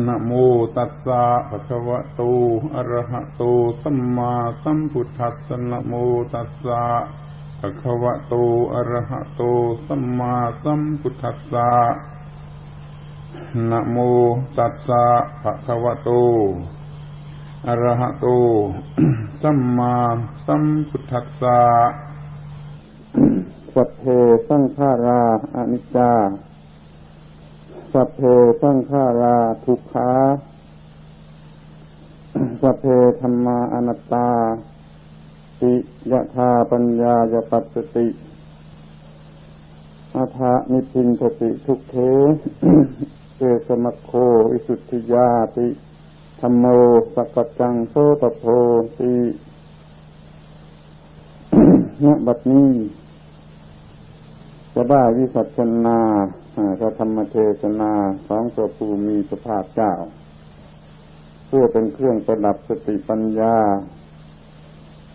นะโมตัสสะภะคะวะโตอะระหะโตสัมมาสัมพุทธัสสะนะโมตัสสะภะคะวะโตอะระหะโตสัมมาสัมพุทธัสสะนะโมตัสสะภะคะวะโตอะระหะโตสัมมาสัมพุทธัสสะสัพเพสังขาราอนิจจาสัพเพสังขาราทุกขาสัพเพธัมมาอนัตตาติยะธาปัญญายปัสสติอาทานิพินทติทุกเขเอสมัคโควิสุทธิยาติธัมโมสักจังโสตโพติณบัดนี้จะได้วิสัชนาพระธรรมเทศนาของพระผู้มีพระภาคเจ้าเพื่อเป็นเครื่องประดับสติปัญญา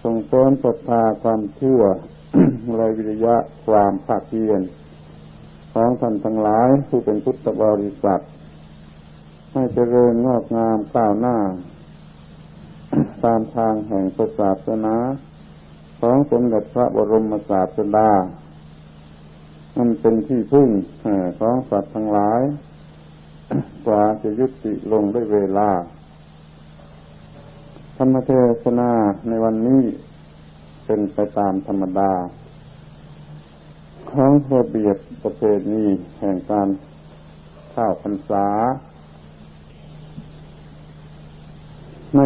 ส่งเสริมศรัทธาความเชื่อ และวิริยะความภาคเพียรของท่านทั้งหลายผู้เป็นพุทธบริษัทให้เจริญงอกงามก้าวหน้า ตามทางแห่งศาสนาของสมเด็จพระบรมศาสดามันเป็นที่พึ่งของสัตว์ทั้งหลายกว่าจะยุติลงด้วยเวลาธรรมเทศนาในวันนี้เป็นไปตามธรรมดาของระเบียบประเพณีแห่งการเข้าพรรษาใน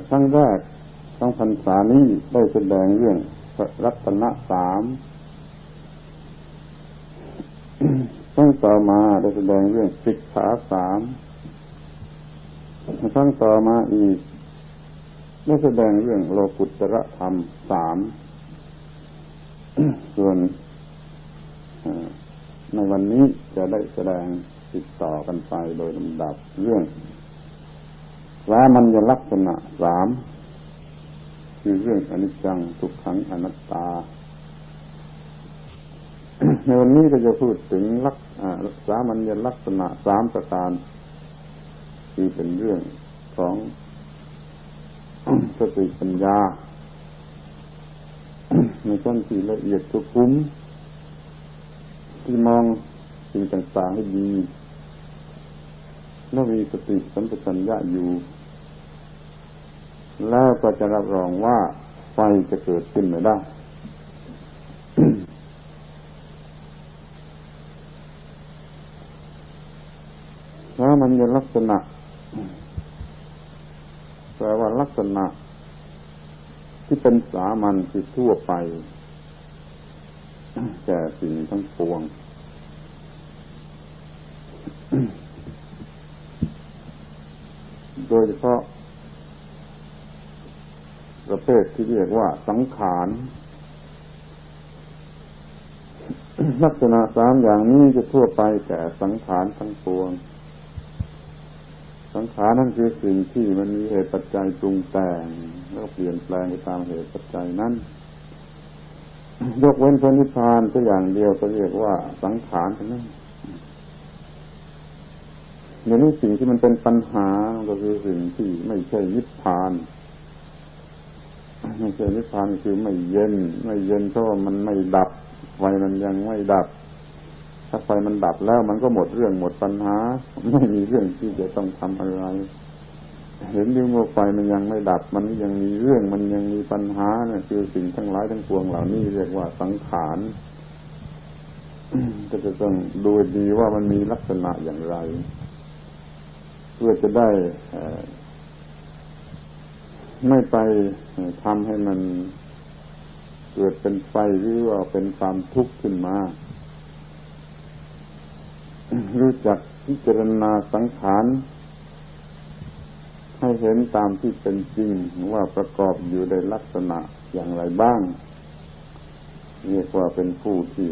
ครั้งแรกของพรรษานี้ได้แสดงเรื่องรัตนะสามครั้งต่อมาได้แสดงเรื่องสิกขาสามครั้งต่อมาอีกได้แสดงเรื่องโลกุตตรธรรมสามส่วนในวันนี้จะได้แสดงติดต่อกันไปโดยลำดับเรื่องสามัญลักษณะสามคือเรื่องอนิจจังทุกขังอนัตตาในวันนี้ก็จะพูดถึงสามัญลักษณะสามประการคือเป็นเรื่องของสติปัญญาในชั้นที่ละเอียดสุขุมที่มองสิ่งต่างๆให้ดีและมีสติสัมปชัญญะอยู่แล้วก็จะรับรองว่าไฟจะเกิดขึ้นไม่ได้สามัญลักษณะแปลว่าลักษณะที่เป็นสามัญคือทั่วไปแก่สิ่งทั้งปวงโดยเฉพาะประเภทที่เรียกว่าสังขารลักษณะสามอย่างนี้จะทั่วไปแก่สังขารทั้งปวงสังขารนั่นคือสิ่งที่มันมีเหตุปัจจัยปรุงแต่งแล้วเปลี่ยนแปลงไปตามเหตุปัจจัยนั้นยกเว้นพระนิพพานก็อย่างเดียวก็เรียกว่าสังขารเท่านั้นในนี้สิ่งที่มันเป็นปัญหาก็คือสิ่งที่ไม่ใช่นิพพานไม่ใช่นิพพานคือไม่เย็นเพราะว่ามันไม่ดับไฟมันยังไม่ดับถ้าไฟมันดับแล้วมันก็หมดเรื่องหมดปัญหาไม่มีเรื่องที่จะต้องทำอะไรเห็นดิว่าไฟมันยังไม่ดับมันยังมีเรื่องมันยังมีปัญหาเนี่ยคือสิ่งทั้งหลายทั้งปวงเหล่านี้เรียกว่าสังขารก็จะต้องดูดีว่ามันมีลักษณะอย่างไรเพื่อจะได้ไม่ไปทำให้มันเกิดเป็นไฟหรือว่าเป็นความทุกข์ขึ้นมารู้จักพิจารณาสังขารให้เห็นตามที่เป็นจริงว่าประกอบอยู่ในลักษณะอย่างไรบ้างเรียกว่าเป็นผู้ที่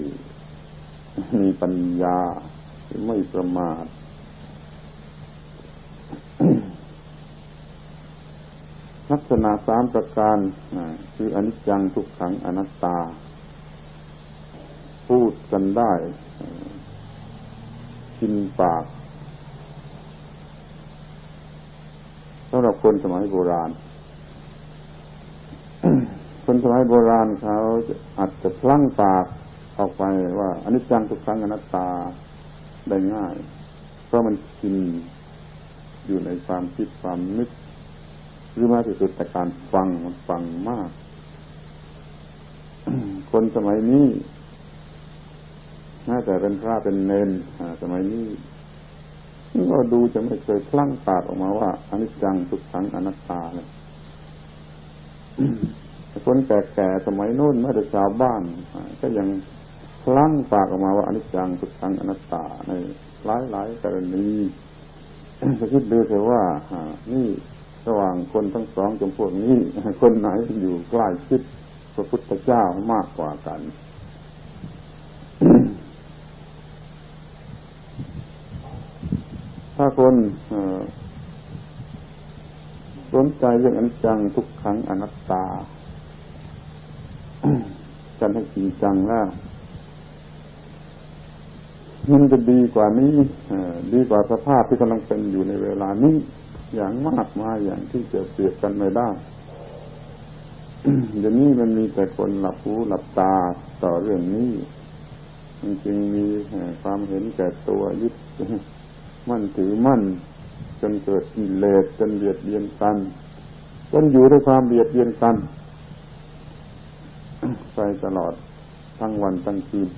มีปัญญาไม่ประมาทลักษณะสามประการคืออนิจจังทุกขังอนัตตาพูดกันได้ชินปาก ำหรับคนสมัยโบราณ คนสมัยโบราณเขาอาจจะพลั้งปากออกไปว่าอนิจจังทุกขังอนัตตาได้ง่ายเพราะมันชินอยู่ในความคิดความนึกหรือมากที่สุดแต่การฟังมันฟังมาก คนสมัยนี้น่าจะเป็นพระเป็นเณรสมัยนี้ก็ดูจะไม่เคยพลั้งปากออกมาว่าอนิจจังทุกขังอนัตตาเลยคนแก่ๆสมัยโน้นแม้แต่ชาวบ้านก็ยังพลั้งปากออกมาว่าอนิจจังทุกขังอนัตตาในหลายๆกรณีคิดดูเถอะว่านี่ระหว่างคนทั้งสองจำพวกนี้คนไหนอยู่ใกล้ชิดพระพุทธเจ้ามากกว่ากัน ถ้าคนสนใจเรื่องอนิจจังทุกขังอนัตตากันให้จริงจังแล้วมันจะดีกว่านี้ดีกว่าสภาพที่กำลังเป็นอยู่ในเวลานี้อย่างมากมายอย่างที่จะเปรียบกันไม่ได้ เดี๋ยวนี้มันมีแต่คนหลับหูหลับตาต่อเรื่องนี้มันจึงมีความเห็นแก่ตัวยึดมั่นถือมั่นจนเกิดกิเลสจนเบียดเบียนกันจนอยู่ด้วยความเบียดเบียนกันไปตลอดทั้งวันทั้งคืน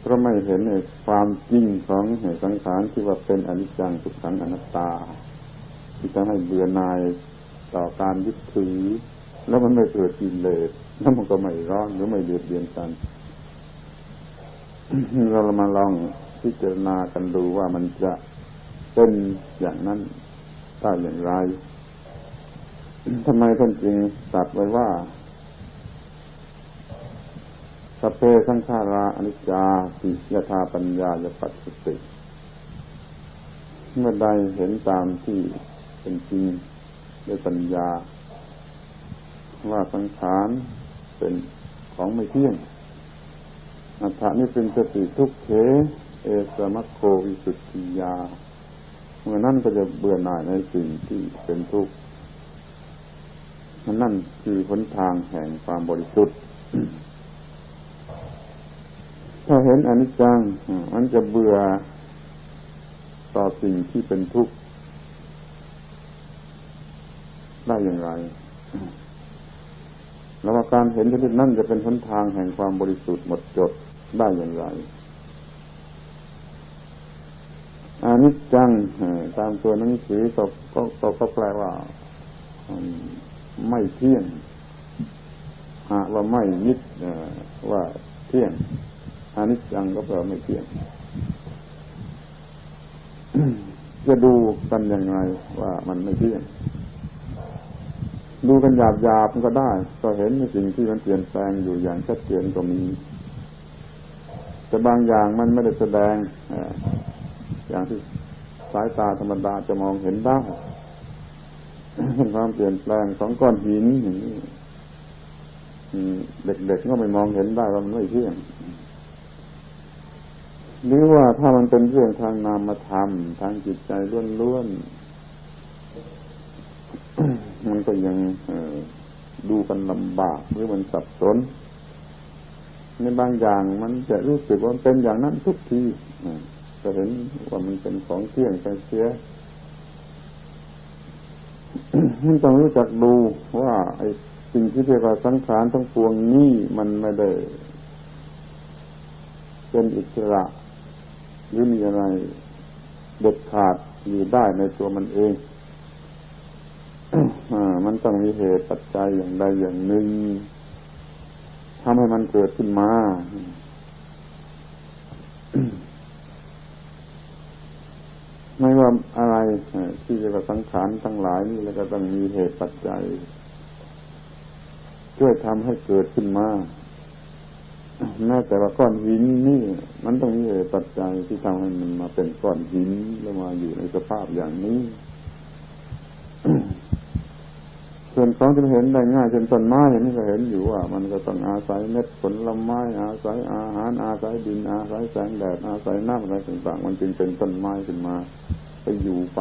เพราะไม่เห็นในความจริงของสังขารที่ว่าเป็นอนิจจังทุกขังอนัตตาที่จะให้เบื่อหน่ายต่อการยึดถือแล้วมันไม่เกิดกิเลสแล้วมันก็ไม่ร้อนหรือไม่เบียดเบียนกัน เรามาลองพิจารณากันดูว่ามันจะเป็นอย่างนั้นได้อย่างไรทำไมท่านจึงตรัสไว้ว่าสัพเพสังขาราอนิจจาติยถาปัญญายปัสสติเมื่อใดเห็นตามที่เป็นจริงด้วยปัญญาว่าสังขารเป็นของไม่เที่ยงอัตถานิเป็นสติทุกเขเอสมัคโควิสุทธิยาเมื่อนั้นก็จะเบื่อหน่ายในสิ่งที่เป็นทุกข์นั่นคือหนทางแห่งความบริสุทธิ์ ถ้าเห็นอนิจจังมันจะเบื่อต่อสิ่งที่เป็นทุกข์ได้อย่างไรแล้วว่าการเห็นชนิดนั้นจะเป็นหนทางแห่งความบริสุทธิ์หมดจดได้อย่างไรอนิจจังตามตัวหนังสือก็แปลว่าไม่เที่ยงหากว่าไม่ยึดว่าเที่ยงอนิจจังก็แปลว่าไม่เที่ยง จะดูกันยังไงว่ามันไม่เที่ยงดูกันหยาบๆก็ได้ก็เห็นในสิ่งที่มันเปลี่ยนแปลงอยู่อย่างชัดเจนก็มีแต่บางอย่างมันไม่ได้แสดงอย่างที่สายตาธรรมดาจะมองเห็นได้ความเปลี่ยนแปลงของก้อนหินอย่างนี้เด็กๆก็ไม่มองเห็นได้ว่ามันไม่เที่ยงหรือว่าถ้ามันเป็นเรื่องทางนามธรรมทางจิตใจล้วนๆ มันก็ยังดูกันลำบากหรือมันสับสนในบางอย่างมันจะรู้สึกว่ามันเป็นอย่างนั้นทุกทีจะเห็นว่ามันเป็นของเที่ยงไปเสีย มันต้องรู้จักดูว่าไอ้สิ่งที่เรียกว่าสังขารทั้งปวงนี้มันไม่ได้เป็นอิสระหรือมีอะไรเด็ดขาดอยู่ได้ในตัวมันเอง มันต้องมีเหตุปัจจัยอย่างใดอย่างหนึ่งทำให้มันเกิดขึ้นมาไม่ว่าอะไรที่จะสังขารทั้งหลายนี่แล้วก็ต้องมีเหตุปัจจัยช่วยทำให้เกิดขึ้นมาแม้แต่ว่าก้อนหินนี่มันต้องมีเหตุปัจจัยที่ทำให้มันมาเป็นก้อนหินแล้วมาอยู่ในสภาพอย่างนี้ ส่วนของที่เห็นได้ง่ายเช่นต้นไม้นี่ก็เห็นอยู่ว่ามันก็ต้องอาศัยเม็ดผลไม้อาศัยอาหารอาศัยดินอาศัยแสงแดดอาศัยน้ำอะไรต่างๆมันจึงเป็นต้นไม้ขึ้นมา ไปอยู่ไป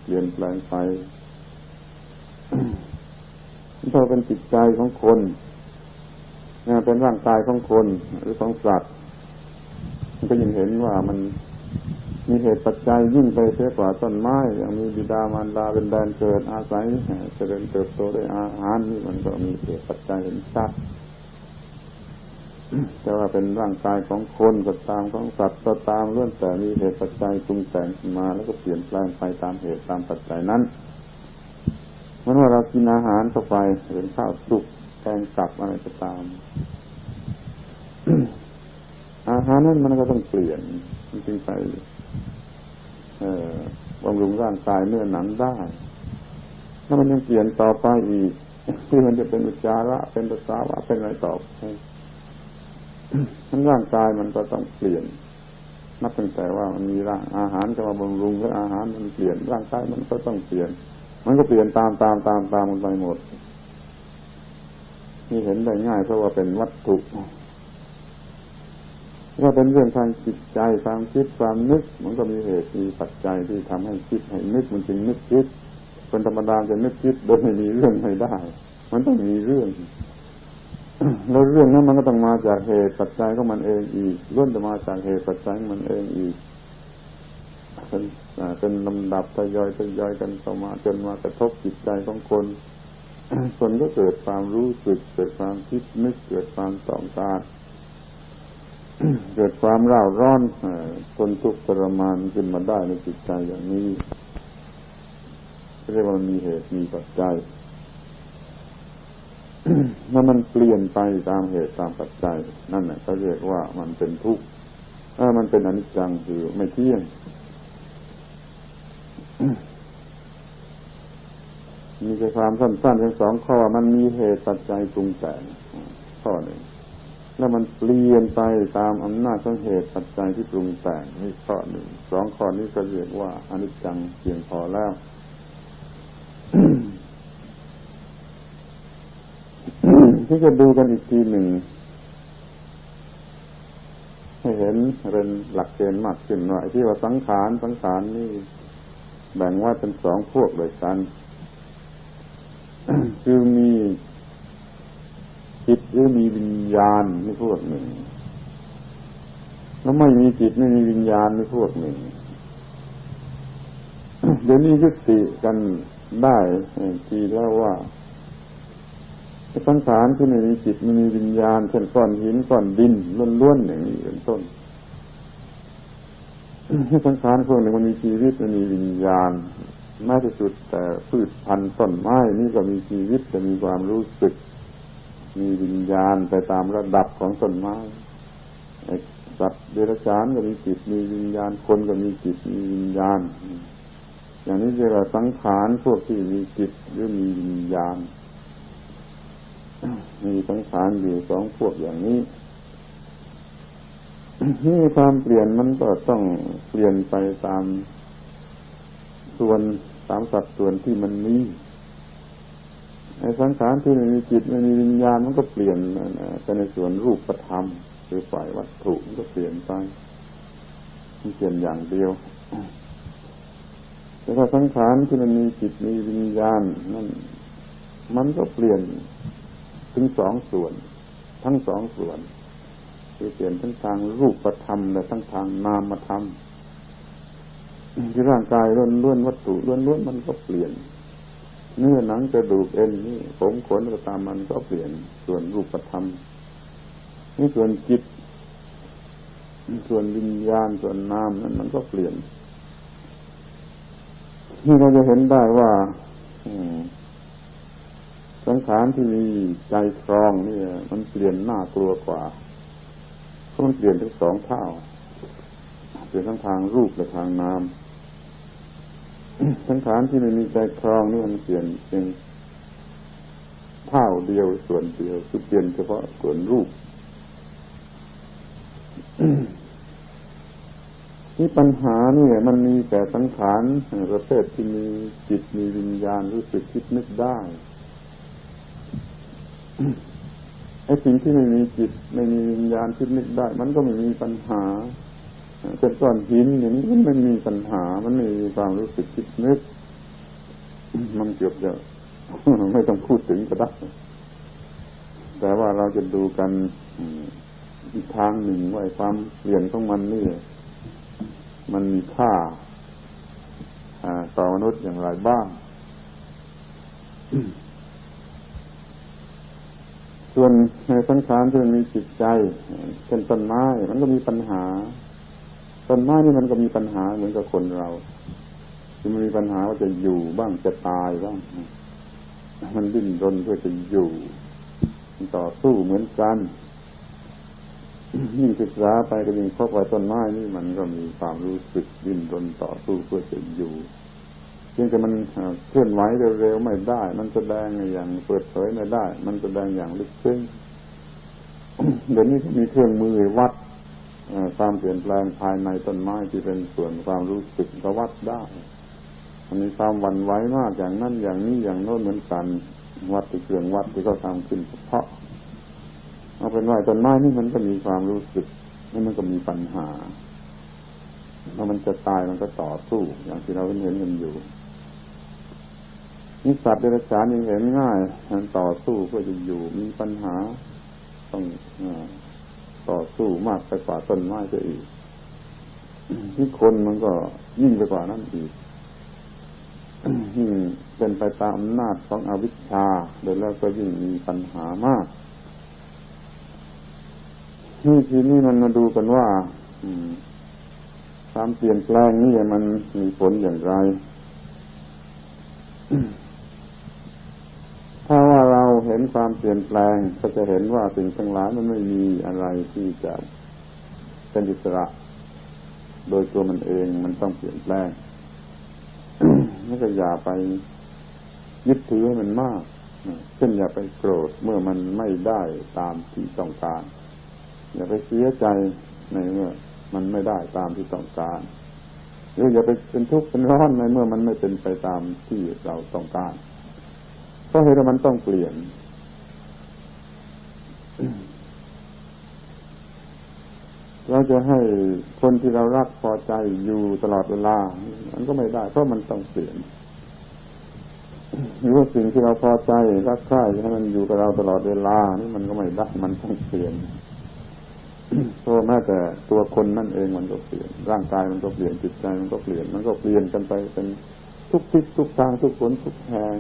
เปลี่ยนแปลงไปถ้าเป็นจิตใจของคนเป็นร่างกายของคนหรือของสัตว์มันก็ยิ่งเห็นว่ามันมีเหตุปัจจัยยิ่งไปเสียกว่าต้นไม้ยังมีบิดามารดาเป็นแดนเกิดอาศัยเจริญเติบโตด้วยอาหารนี่มันก็มีเหตุปัจจัยเห็นชัดแต่ว่าเป็นร่างกายของคนก็ตามของสัตว์ก็ตามล้วนแต่มีเหตุปัจจัยปรุงแต่งขึ้นมาแล้วก็เปลี่ยนแปลงไปตามเหตุตามปัจจัยนั้นเหมือนว่าเรากินอาหารเข้าไปเป็นข้าวสุกแกงสับอะไรก็ตามอาหารนั้นมันก็ต้องเปลี่ยนมันจึงไปบำรุงร่างกายเนื้อหนังได้ถ้ามันยังเปลี่ยนต่อไปอีกที่มันจะเป็นอุจจาระเป็นปัสสาวะเป็นอะไรต่อไปร่างกายมันก็ต้องเปลี่ยนนับตั้งแต่ว่ามันมีอาหารจะมาบำรุงแล้วอาหารมันเปลี่ยนร่างกายมันก็ต้องเปลี่ยนมันก็เปลี่ยนตามมันไปหมดนี่เห็นได้ง่ายเพราะว่าเป็นวัตถุก็เป็นเรื่องทางจิตใจความคิดความนึกมันก็มีเหตุมีปัจจัยที่ทำให้คิดให้นึกมันจึงนึกคิดคนธรรมดาจะนึกคิดโดยไม่มีเรื่องไม่ได้มันต้องมีเรื่องแล้วเรื่องนั้นมันก็ต้องมาจากเหตุปัจจัยของมันเองอีกล้วนจะมาจากเหตุปัจจัยของมันเองอีกเป็นลำดับทยอยกันเข้ามาจนมากระทบจิตใจของคนคนก็เกิดความรู้สึกเกิดความคิดนึกเกิดความต้องการเกิดความร่าร้อนทนทุกข์ทรมานขึ้นมาได้ในจิตใจอย่างนี้เรียกว่ามันมีเหตุมีปัจจัยเมื่อมันเปลี่ยนไปตามเหตุตามปัจจัยนั่นแหละเขาเรียกว่ามันเป็นทุกข์มันเป็นอนิจจังคือไม่เที่ยงมีแค่ความสั้นๆเพียงสองข้อมันมีเหตุปัจจัยปรุงแต่งข้อหนึ่งแล้วมันเปลี่ยนไปตามอำนาจของเหตุปัจจัยที่ปรุงแต่งนี่ข้อหนึ่งสองข้อนี้ก็เรียกว่าอนิจจังเพียงพอแล้วที่จะดูกันอีกทีหนึ่งให้เห็นเป็นหลักเกณฑ์มากขึ้นว่าที่ว่าสังขารนี่แบ่งว่าเป็นสองพวกด้วยกันคือมีจิตหรือมีวิญญาณนี่พวกหนึ่งแล้วไม่มีจิตไม่มีวิญญาณนี่พวกหนึ่งเดี๋ยวนี้ยุติกันได้ทีแล้วว่าสังขารที่ไม่มีจิตไม่มีวิญญาณเช่นก้อนหินก้อนดินล้วนๆอย่างนี้เป็นต้นสังขารพวกหนึ่งมันมีชีวิตมันมีวิญญาณแม้ที่สุดแต่พืชพันธุ์ต้นไม้นี่ก็มีชีวิตจะมีความรู้สึกมีวิญญาณไปตามระดับของต้นไม้สัตว์เดรัจฉานก็มีจิตมีวิญญาณคนก็มีจิตมีวิญญาณอย่างนี้เรียกว่าสังขารพวกที่มีจิตหรือมีวิญญาณมีสังขารอยู่สองพวกอย่างนี้นี่ความเปลี่ยนมันก็ต้องเปลี่ยนไปตามส่วนตามสัดส่วนที่มันมีไอ้สังขารที่ไม่มีจิตไม่มีวิญญาณมันก็เปลี่ยนไปในส่วนรูปธรรมหรือฝ่ายวัตถุมันก็เปลี่ยนไปมันเปลี่ยนอย่างเดียวแต่ถ้าสังขารที่มันมีจิตมีวิญญาณนั่นมันก็เปลี่ยนถึงสองส่วนทั้งสองส่วนคือเปลี่ยนทั้งทางรูปธรรมและทั้งทางนามธรรมที่ร่างกายล้วนวัตถุล้วนมันก็เปลี่ยนเนื้อหนังกระดูกเอ็นนี่ผมขนก็ตามมันก็เปลี่ยนส่วนรูปธรรมนี่ส่วนจิตส่วนวิญญาณส่วนนามนั้นมันก็เปลี่ยนนี่เราจะเห็นได้ว่าสังขารที่มีใจครองนี่มันเปลี่ยนน่ากลัวกว่าเพราะมันเปลี่ยนถึงสองเท่าเปลี่ยนทั้งทางรูปและทางนามสังขารที่ไม่มีใจครองนี่มันเปลี่ยนเป็นเท่าเดียวส่วนเดียวคือเปลี่ยนเฉพาะส่วนรูปที่ปัญหานี่มันมีแต่สังขารประเภทที่มีจิตมีวิญญาณรู้สึกคิดนึกได้ไอ้สิ่งที่ไม่มีจิตไม่มีวิญญาณคิดนึกได้มันก็ไม่มีปัญหา เป็นก้อนหินอย่างนี้มันไม่มีปัญหามันไม่มีความรู้สึกคิดนึกมันเกือบจะ ไม่ต้องพูดถึงก็ได้แต่ว่าเราจะดูกันอีกทางหนึ่งว่าความเปลี่ยนของมันนี่มันมีค่าต่อมนุษย์อย่างไรบ้าง ส่วนในสังขารที่มันมีจิตใจเช่นต้นไม้มันก็มีปัญหาต้นไม้นี่มันก็มีปัญหาเหมือนกับคนเราที่มันมีปัญหาว่าจะอยู่บ้างจะตายบ้างมันดิ้นรนเพื่อจะอยู่ต่อสู้เหมือนกันยิ่งศึกษาไปก็ยิ่งพบว่าต้นไม้นี่มันก็มีความรู้สึกดิ้นรนต่อสู้เพื่อจะอยู่เพียงแต่มันเคลื่อนไหวเร็วๆไม่ได้มันแสดงอย่างเปิดเผยไม่ได้มันแสดงอย่างลึกซึ้ง เดี๋ยวนี้มีเครื่องมือวัดความเปลี่ยนแปลงภายในต้นไม้ที่เป็นส่วนความรู้สึกก็วัดได้มันมีความหวั่นไหวมากอย่างนั้นอย่างนี้อย่างโน้นเหมือนกันวัดที่เครื่องวัดที่เขาทำขึ้นเฉพาะเอาเป็นว่าต้นไม้นี่มันก็มีความรู้สึกนี่มันก็มีปัญหาถ้ามันจะตายมันก็ต่อสู้อย่างที่เราเห็นกันอยู่นี่สัตว์เดรัจฉานยังเห็นง่ายมันต่อสู้เพื่อจะอยู่มีปัญหาต้องต่อสู้มากไปกว่าต้นไม้จะอีกที่คนมันก็ยิ่งไปกว่านั้นอีกยิ่งเป็นไปตามอำนาจของอวิชชาโดยแล้วก็ยิ่งมีปัญหามากทีนี้มันมาดูกันว่าความเปลี่ยนแปลงนี่มันมีผลอย่างไรถ้าว่าเราเห็นความเปลี่ยนแปลงก็จะเห็นว่าสิ่งทั้งหลายมันไม่มีอะไรที่จะเป็นอิสระโดยตัวมันเองมันต้องเปลี่ยนแปลง ไม่ก็อย่าไปยึดถือให้มันมากเช่นอย่าไปโกรธเมื่อมันไม่ได้ตามที่ต้องการอย่าไปเสียใจในเมื่อมันไม่ได้ตามที่ต้องการหรืออย่าไปเป็นทุกข์เป็นร้อนในเมื่อมันไม่เป็นไปตามที่เราต้องการเพราะเหตุว่ามันต้องเปลี่ยน เราจะให้คนที่เรารักพอใจอยู่ตลอดเวลามันก็ไม่ได้เพราะมันต้องเปลี่ยนหรือว่าสิ่งที่เราพอใจรักใคร่ให้มันอยู่กับเราตลอดเวลานี่มันก็ไม่ได้มันต้องเปลี่ยน เพราะแม้แต่ตัวคนนั่นเองมันก็เปลี่ยนร่างกายมันก็เปลี่ยนจิตใจมันก็เปลี่ยนมันก็เปลี่ยนกันไปเป็นทุกทิศทุกทางทุกคนทุกแห่ง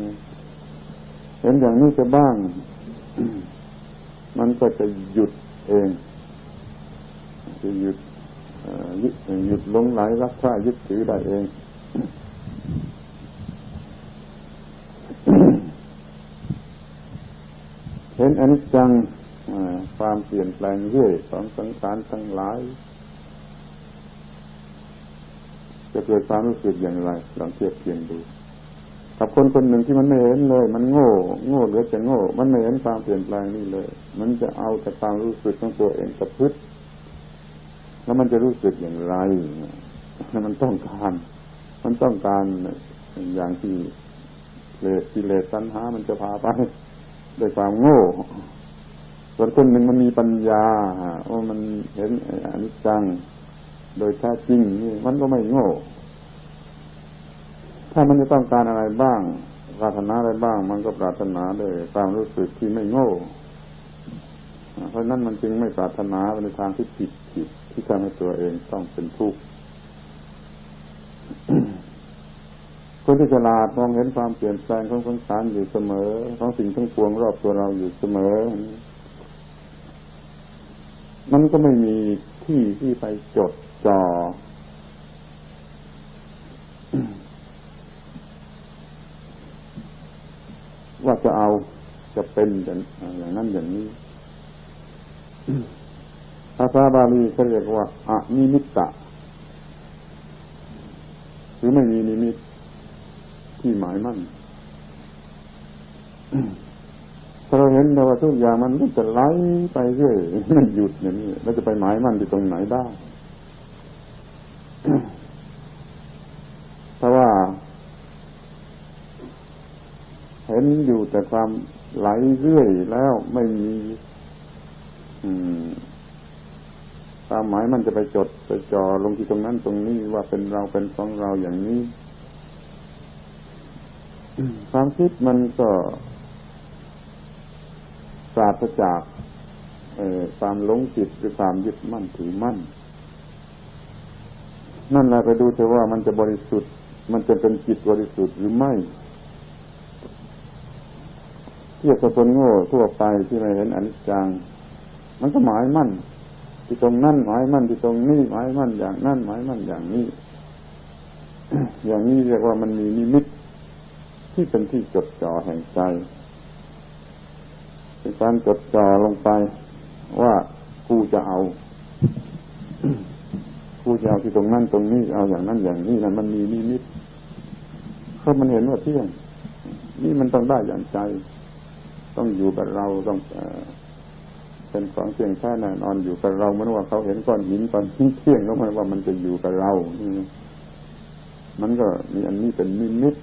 เห็นอย่างนี้จะบ้าง มันก็จะหยุดเองจะหยุดหลงไหลรักใคร่ยึดถือได้เอง เห็นอนิจจังความเปลี่ยนแปลงเรื่อยของสังขารทั้งหลายจะเกิดความรู้สึกอย่างไรลองเทียบเคียงดูกับคนคนหนึ่งที่มันไม่เห็นเลยมันโง่หรือจะโง่มันไม่เห็นความเปลี่ยนแปลงนี่เลยมันจะเอาแต่ความรู้สึกของตัวเองประพฤติแล้วมันจะรู้สึกอย่างไรมันต้องการอย่างที่กิเลสตัณหามันจะพาไปด้วยความโง่ส่วนคนหนึ่งมันมีปัญญาว่ามันเห็นอนิจจังโดยแท้จริงนี่มันก็ไม่โง่ถ้ามันจะต้องการอะไรบ้างปรารถนาอะไรบ้างมันก็ปรารถนาด้วยความรู้สึกที่ไม่โง่เพราะนั้นมันจึงไม่ปรารถนาในทางที่ผิดที่ทำให้ตัวเองต้องเป็นทุกข์คนที่ฉลาดมองเห็นความเปลี่ยนแปลงของสังขารอยู่เสมอของสิ่งทั้งปวงรอบตัวเราอยู่เสมอมันก็ไม่มีที่ไปจดจ่อว่าจะเป็นอย่างนั้นอย่างนี้ภาษาบาลีเขาเรียกว่าอนิมิตตะหรือไม่มีนิมิตที่หมายมั่นถ้าเราเห็นว่าทุกอย่างมันจะไหลไปเรื่อยไม่หยุดอย่างนี้แล้วจะไปหมายมั่นที่ตรงไหนได้ เพราะว่าเห็นอยู่แต่ความไหลเรื่อยแล้วไม่มี ความหมายมันจะไปจดไปจ่อลงที่ตรงนั้นตรงนี้ว่าเป็นเราเป็นของเราอย่างนี้ความคิดมันก็ปราศจากความหลงจิตหรือความยึดมั่นถือมั่นนั่นแหละไปดูเถอะว่ามันจะบริสุทธิ์มันจะเป็นจิตบริสุทธิ์หรือไม่เทียบกับคนโง่ทั่วไปที่ไม่เห็นอนิจจังมันก็หมายมั่นที่ตรงนั้นหมายมั่นที่ตรงนี้หมายมั่นอย่างนั้นหมายมั่นอย่างนี้ อย่างนี้เรียกว่ามันมีนิมิตที่เป็นที่จดจ่อแห่งใจเป็นการจดจ่อลงไปว่ากูจะเอา กูจะเอาที่ตรงนั้นตรงนี้เอาอย่างนั้นอย่างนี้นั่นมันมีนิมิตเพราะมันเห็นว่าเที่ยงนี่มันต้องได้อย่างใจต้องอยู่กับเราต้องเป็นของเที่ยงแท้แน่นอนอยู่กับเราเหมือนว่าเขาเห็นก้อนหินก้อนหินเที่ยงแล้วมันว่ามันจะอยู่กับเรามันก็มีอันนี้เป็นนิมิต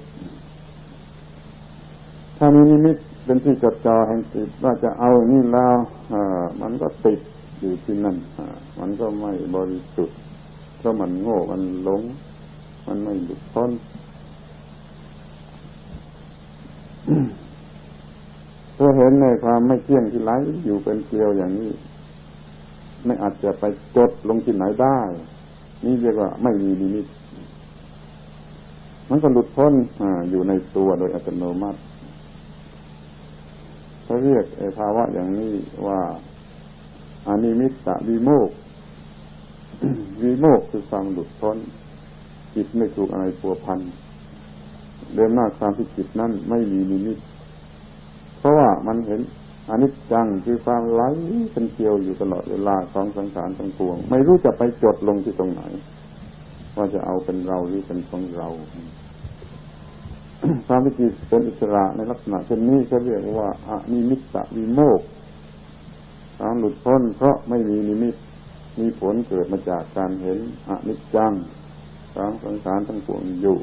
ถ้ามีนิมิตเป็นที่จดจ่อแห่งจิตว่าจะเอานี่แล้วมันก็ติดอยู่ที่นั่นมันก็ไม่บริสุทธิ์เพราะมันโง่มันหลงมันไม่หลุดพ้นเพื่อเห็นในความไม่เที่ยงที่ไหลอยู่เป็นเกลียวอย่างนี้ไม่อาจจะไปจดลงที่ไหนได้นี่เรียกว่าไม่มีนิมิตมันก็หลุดพ้นอยู่ในตัวโดยอัตโนมัติเขาเรียกภาวะอย่างนี้ว่าอนิมิตตวิโมกข์ วิโมกข์คือความหลุดพ้นจิตไม่ถูกอะไรพัวพันเดิมหน้าความที่จิตนั้นไม่มีนิมิตเพราะว่ามันเห็นอนิจจังคือความไหลเป็นเกลียวอยู่ตลอดเวลาของสังขารทั้งปวงไม่รู้จะไปจดลงที่ตรงไหนว่าจะเอาเป็นเราหรือเป็นของเรา ความที่จิตเป็นอิสระในลักษณะเช่นนี้เขาเรียกว่าอนิมิตตวิโมกข์ความหลุดพ้นเพราะไม่มีนิมิตมีผลเกิดมาจากการเห็นอนิจจังของสังขารทั้งปวงอยู่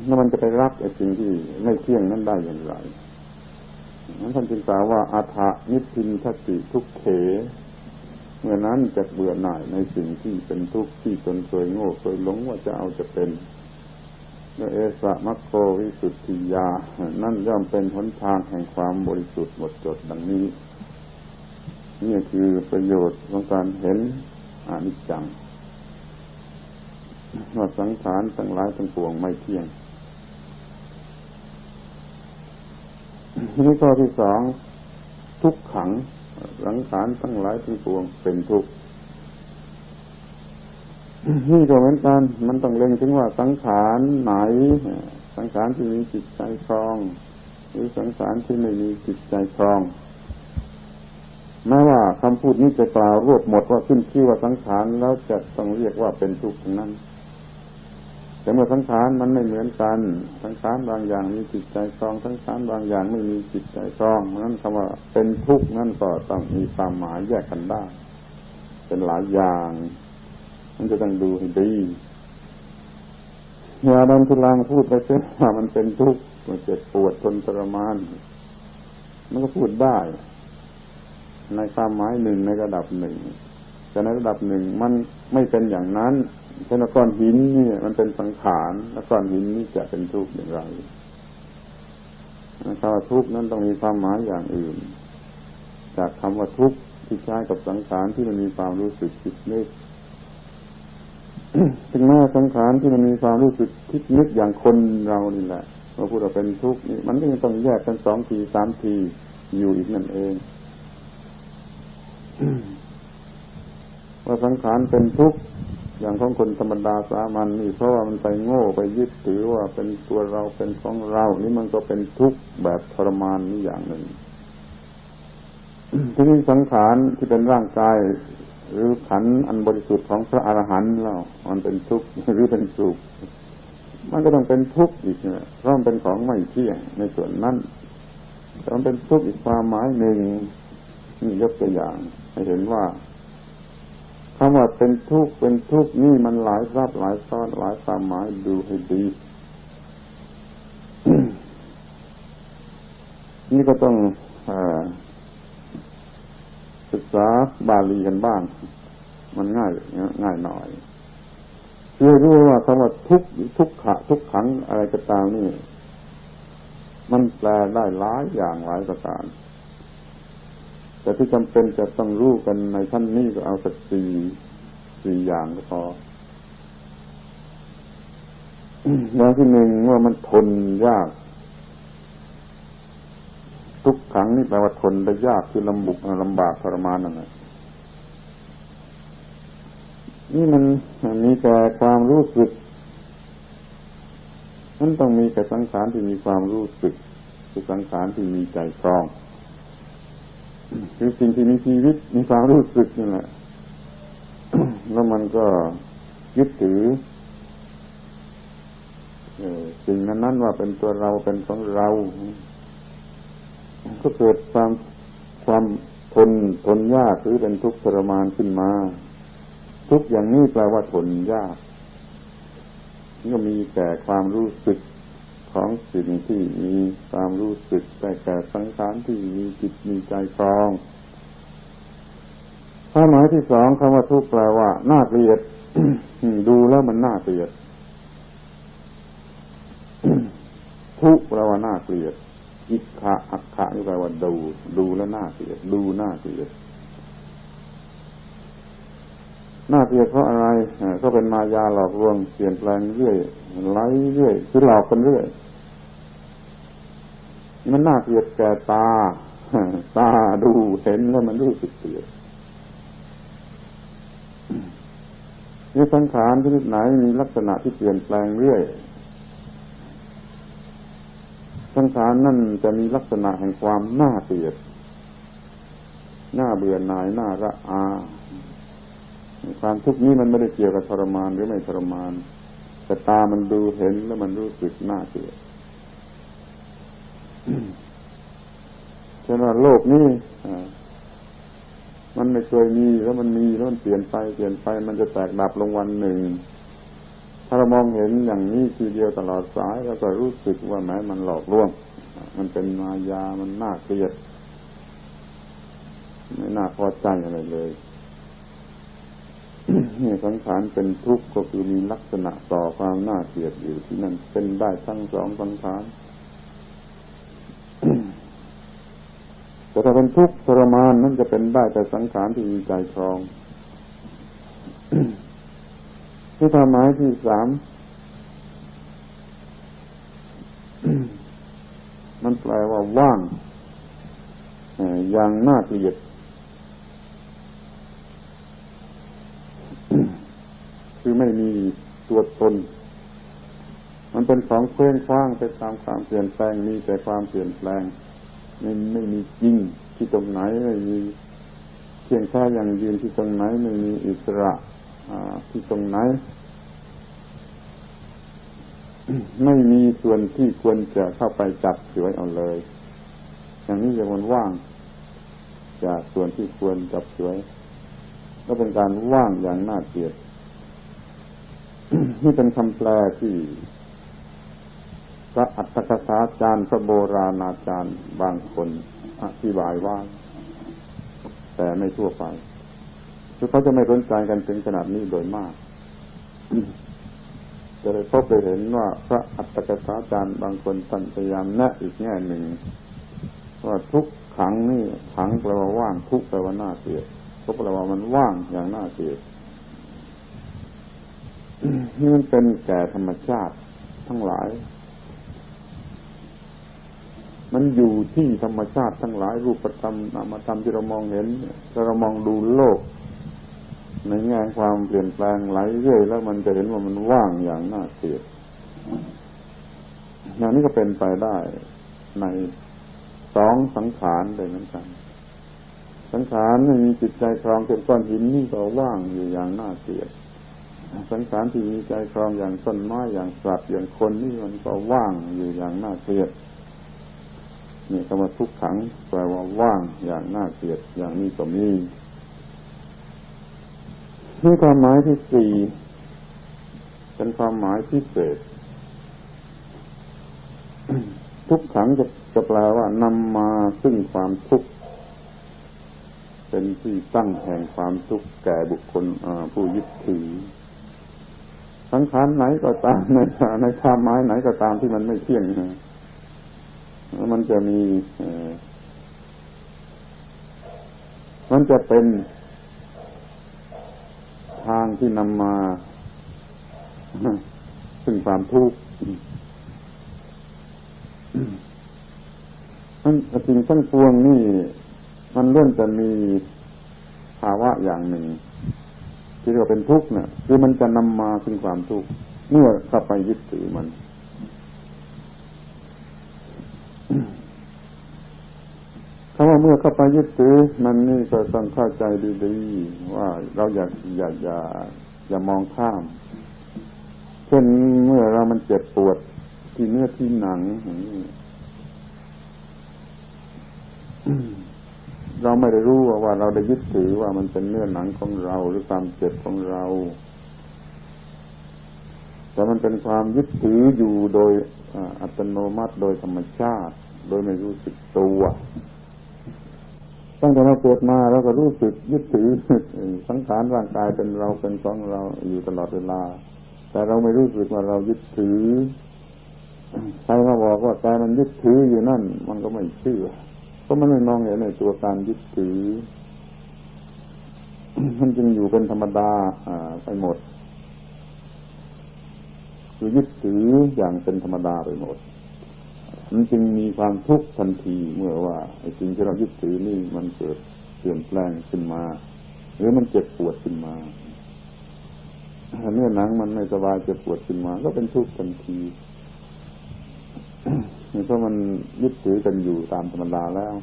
แล้วมันจะไปรักไอ้สิ่งที่ไม่เที่ยงนั้นได้อย่างไรนั้นท่านจึงกล่าวว่าอัฏฐนิพพินทติทุกเขเมื่อนั้นจะเบื่อหน่ายในสิ่งที่เป็นทุกข์ที่ตนเคยโง่เคยหลงว่าจะเอาจะเป็นเอสะมัคโควิสุทธิยานั่นย่อมเป็นหนทางแห่งความบริสุทธิ์หมดจดดังนี้นี่คือประโยชน์ของการเห็นอนิจจังว่าสังขารทั้งหลายทั้งปวงไม่เที่ยงนี่ข้อที่สองทุกขังสังขารทั้งหลายทั้งปวงเป็นทุกข์นี่ก็เหมือนกันมันต้องเล็งถึงว่าสังขารไหนสังขารที่มีจิตใจครองหรือสังขารที่ไม่มีจิตใจครองแม้ว่าคำพูดนี้จะกล่าวรวบหมดว่าขึ้นชื่อว่าสังขารแล้วจะต้องเรียกว่าเป็นทุกข์ทั้งนั้นแต่เมื่อสังขารมันไม่เหมือนกันสังขารบางอย่างมีจิตใจครองสังขารบางอย่างไม่มีจิตใจครองนั้นคำว่าเป็นทุกข์นั้นก็ต้องมีความหมายแยกกันได้เป็นหลายอย่างมันจะต้องดูให้ดีอย่าดันทุลังพูดไปเสียว่ามันเป็นทุกข์มันเจ็บปวดทนทรมานมันก็พูดได้ในความหมายหนึ่งในระดับหนึ่งแต่ในระดับหนึ่งมันไม่เป็นอย่างนั้นเช่นก้อนหินนี่มันเป็นสังขารแล้วก้อนหินนี่จะเป็นทุกข์อย่างไรคำว่าทุกข์นั้นต้องมีความหมายอย่างอื่นจากคำว่าทุกข์ที่ใช้กับสังขารที่มันมีความรู้สึกคิดนึก ถึงแม้สังขารที่มันมีความรู้สึกคิดนึกอย่างคนเรานี่แหละเราพูดว่าเป็นทุกข์นี่มันก็ยังต้องแยกกัน2 ที 3 ทีอยู่อีกนั่นเองว่าสังขารเป็นทุกข์อย่างของคนธรรมดาสามัญนี่เพราะว่ามันไปโง่ไปยึดถือว่าเป็นตัวเราเป็นของเรานี่มันก็เป็นทุกข์แบบทรมานนี่อย่างหนึ่ง ที่นี่สังขารที่เป็นร่างกายหรือขันธ์อันบริสุทธิ์ของพระอรหันต์แล้วมันเป็นทุกข์หรือเป็นสุขมันก็ต้องเป็นทุกข์อีกนะเพราะมันเป็นของไม่เที่ยงในส่วนนั้นแต่มันเป็นทุกข์อีกความหมายหนึ่งนี่ยกตัวอย่างให้เห็นว่าคำว่าเป็นทุกข์เป็นทุกข์นี่มันหลายรับหลายซ้อนหลายความหมายดูให้ดี นี่ก็ต้อง ศึกษาบาลีกันบ้างมันง่ายหน่อยเพื่อรู้ว่าคำว่าทุกข์ทุกขะทุกขังอะไรก็ตามนี่มันแปลได้หลายอย่างหลายประการแต่ที่จำเป็นจะต้องรู้กันในชั้นนี้ก็เอาสักสี่อย่างก็พออย่างที่หนึ่งว่ามันทนยากทุกขังนี่แปลว่าทนได้ยากคือลำบากทรมานนั่นแหละนี่มันมีแต่ความรู้สึกมันต้องมีแต่สังขารที่มีความรู้สึกคือสังขารที่มีใจครองคือสิ่งที่มีชีวิตมีความรู้สึกนี่แหละแล้วมันก็ยึดถือสิ่งนั้นว่าเป็นตัวเราเป็นของเราก็เกิดความทนยากหรือเป็นทุกข์ทรมานขึ้นมาทุกอย่างนี้แปลว่าทนยากก็มีแต่ความรู้สึกของสิ่งที่มีความรู้สึกแต่แก่สังขารที่มีจิตมีใจครองความหมายที่สองคำว่าทุกข์แปลว่าน่าเกลียด ดูแล้วมันน่าเกลียด ทุกข์แปลว่าน่าเกลียดอิกขะอักขะนี่แปลว่าดูแล้วน่าเกลียดดูน่าเกลียดน่าเกลียดเพราะอะไรก็เป็นมายาหลอกลวงเปลี่ยนแปลงเรื่อยไหลเรื่อยคือหลอกกันเรื่อยมันน่าเกลียดแก่ตาดูเห็นแล้วมันรู้สึกเกลียดนี่สังขารชนิดไหนมีลักษณะที่เปลี่ยนแปลงเรื่อยสังขารนั่นจะมีลักษณะแห่งความน่าเกลียดน่าเบื่อหน่ายน่าระอาความทุกข์นี้มันไม่ได้เกี่ยวกับทรมานหรือไม่ทรมานแต่ตามันดูเห็นแล้วมันรู้สึกน่าเกลียดฉะนั้นโลกนี้มันไม่เคยมีแล้วมันมีแล้วมันเปลี่ยนไปมันจะแตกดับลงวันหนึ่งถ้าเรามองเห็นอย่างนี้ทีเดียวตลอดสายแล้วก็รู้สึกว่าแม้มันหลอกลวงมันเป็นมายามันน่าเกลียดไม่น่าพอใจอะไรเลยนี่สังขารเป็นทุกข์ก็คือมีลักษณะต่อความน่าเกลียดอยู่ที่นั่นเป็นได้ทั้งสองสังขารแต่ถ้าเป็นทุกข์ทรมานนั่นจะเป็นได้แต่สังขารที่มีใจครองที่ความหมายที่สามมันแปลว่าว่างอย่างน่าเกลียดคือไม่มีตัวตนมันเป็นของเคว้งคว้างไปตามความเปลี่ยนแปลงมีแต่ความเปลี่ยนแปลงไม่มีจริงที่ตรงไหนไม่มีเพียงแค่อย่างยืนที่ตรงไหนไม่มีอิสระที่ตรงไหน ไม่มีส่วนที่ควรจะเข้าไปจับฉวยเอาเลยอย่างนี้จะมันว่างจากส่วนที่ควรจับฉวยก็เป็นการว่างอย่างน่าเกลียด นี่เป็นคำแปลที่พระอัตถกถาจารย์พระโบราณอาจารย์บางคนอธิบายว่าแต่ไม่ทั่วไปคือเขาจะไม่สนใจกันถึงขนาดนี้โดยมาก จะได้พบได้เห็นว่าพระอัตถกถาจารย์บางคนท่านพยายามแนะอีกแง่หนึ่งว่าทุกขังนี่ขังแปลว่าว่างทุกแปลว่าน่าเกลียดทุกแปลว่ามันว่างอย่างน่าเกลียด นี่มันเป็นแก่ธรรมชาติทั้งหลายมันอยู่ที่ธรรมชาติทั้งหลายรูปธรรมนามธรรมที่เรามองเห็นถ้าเรามองดูโลกในแง่ความเปลี่ยนแปลงไหลเรื่อยแล้วมันจะเห็นว่ามันว่างอย่างน่าเกลียดอย่างนี้ก็เป็นไปได้ในสองสังขารเลยเหมือนกันสังขารไม่มีจิตใจครองเป็นก้อนหินนี่ก็ว่างอยู่อย่างน่าเกลียดสังขารที่มีใจครองอย่างต้นไม้อย่างสัตว์อย่างคนนี่มันก็ว่างอยู่อย่างน่าเกลียดนี่คำว่าทุกขังแปลว่าว่างอย่างน่าเกลียดอย่างนี้ก็มีนี่ความหมายที่สี่เป็นความหมายพิเศษ ทุกขังจะแปลว่านำมาซึ่งความทุกข์ เป็นที่ตั้งแห่งความทุกข์แก่บุคคลผู้ยึดถือสังขารไหนก็ตามในความหมายไหนก็ตามที่มันไม่เที่ยงมันจะมีมันจะเป็นทางที่นำมาซึ่งความทุกข์สิ่งทั้งปวงนี่มันล้วนจะมีภาวะอย่างหนึ่งที่เรียกว่าเป็นทุกข์เนี่ยคือมันจะนำมาซึ่งความทุกข์เมื่อเข้าไปยึดถือมันคำว่าเมื่อเข้าไปยึดถือมันนี่ก็ต้องเข้าใจดีๆว่าเราอย่ามองข้ามเช่นเมื่อเรามันเจ็บปวดที่เนื้อที่หนังเราไม่ได้รู้ว่าเราได้ยึดถือว่ามันเป็นเนื้อหนังของเราหรือความเจ็บของเราแต่มันเป็นความยึดถืออยู่โดยอัตโนมัติโดยธรรมชาติโดยไม่รู้สึกตัวตั้งแต่เราเกิดมาเราก็รู้สึกยึดถือสังขารร่างกายเป็นเราเป็นของเราอยู่ตลอดเวลาแต่เราไม่รู้สึกว่าเรายึดถือใครมาบอกว่ากายมันยึดถืออยู่นั่นมันก็ไม่เชื่อเพราะมันไม่มองเห็นในตัวการยึดถือมันจึงอยู่เป็นธรรมดาไปหมดคือยึดถืออย่างเป็นธรรมดาไปหมดมันจึงมีความทุกข์ทันทีเมื่อว่าไอ้สิ่งที่เรายึดถือนี่มันเกิดเปลี่ยนแปลงขึ้นมาหรือมันเจ็บปวดขึ้นมาเนื้อหนังมันไม่สบายเจ็บปวดขึ้นมาก็เป็นทุกข์ทันทีเพราะมันยึดถือกันอยู่ตามธรรมดาแล้ว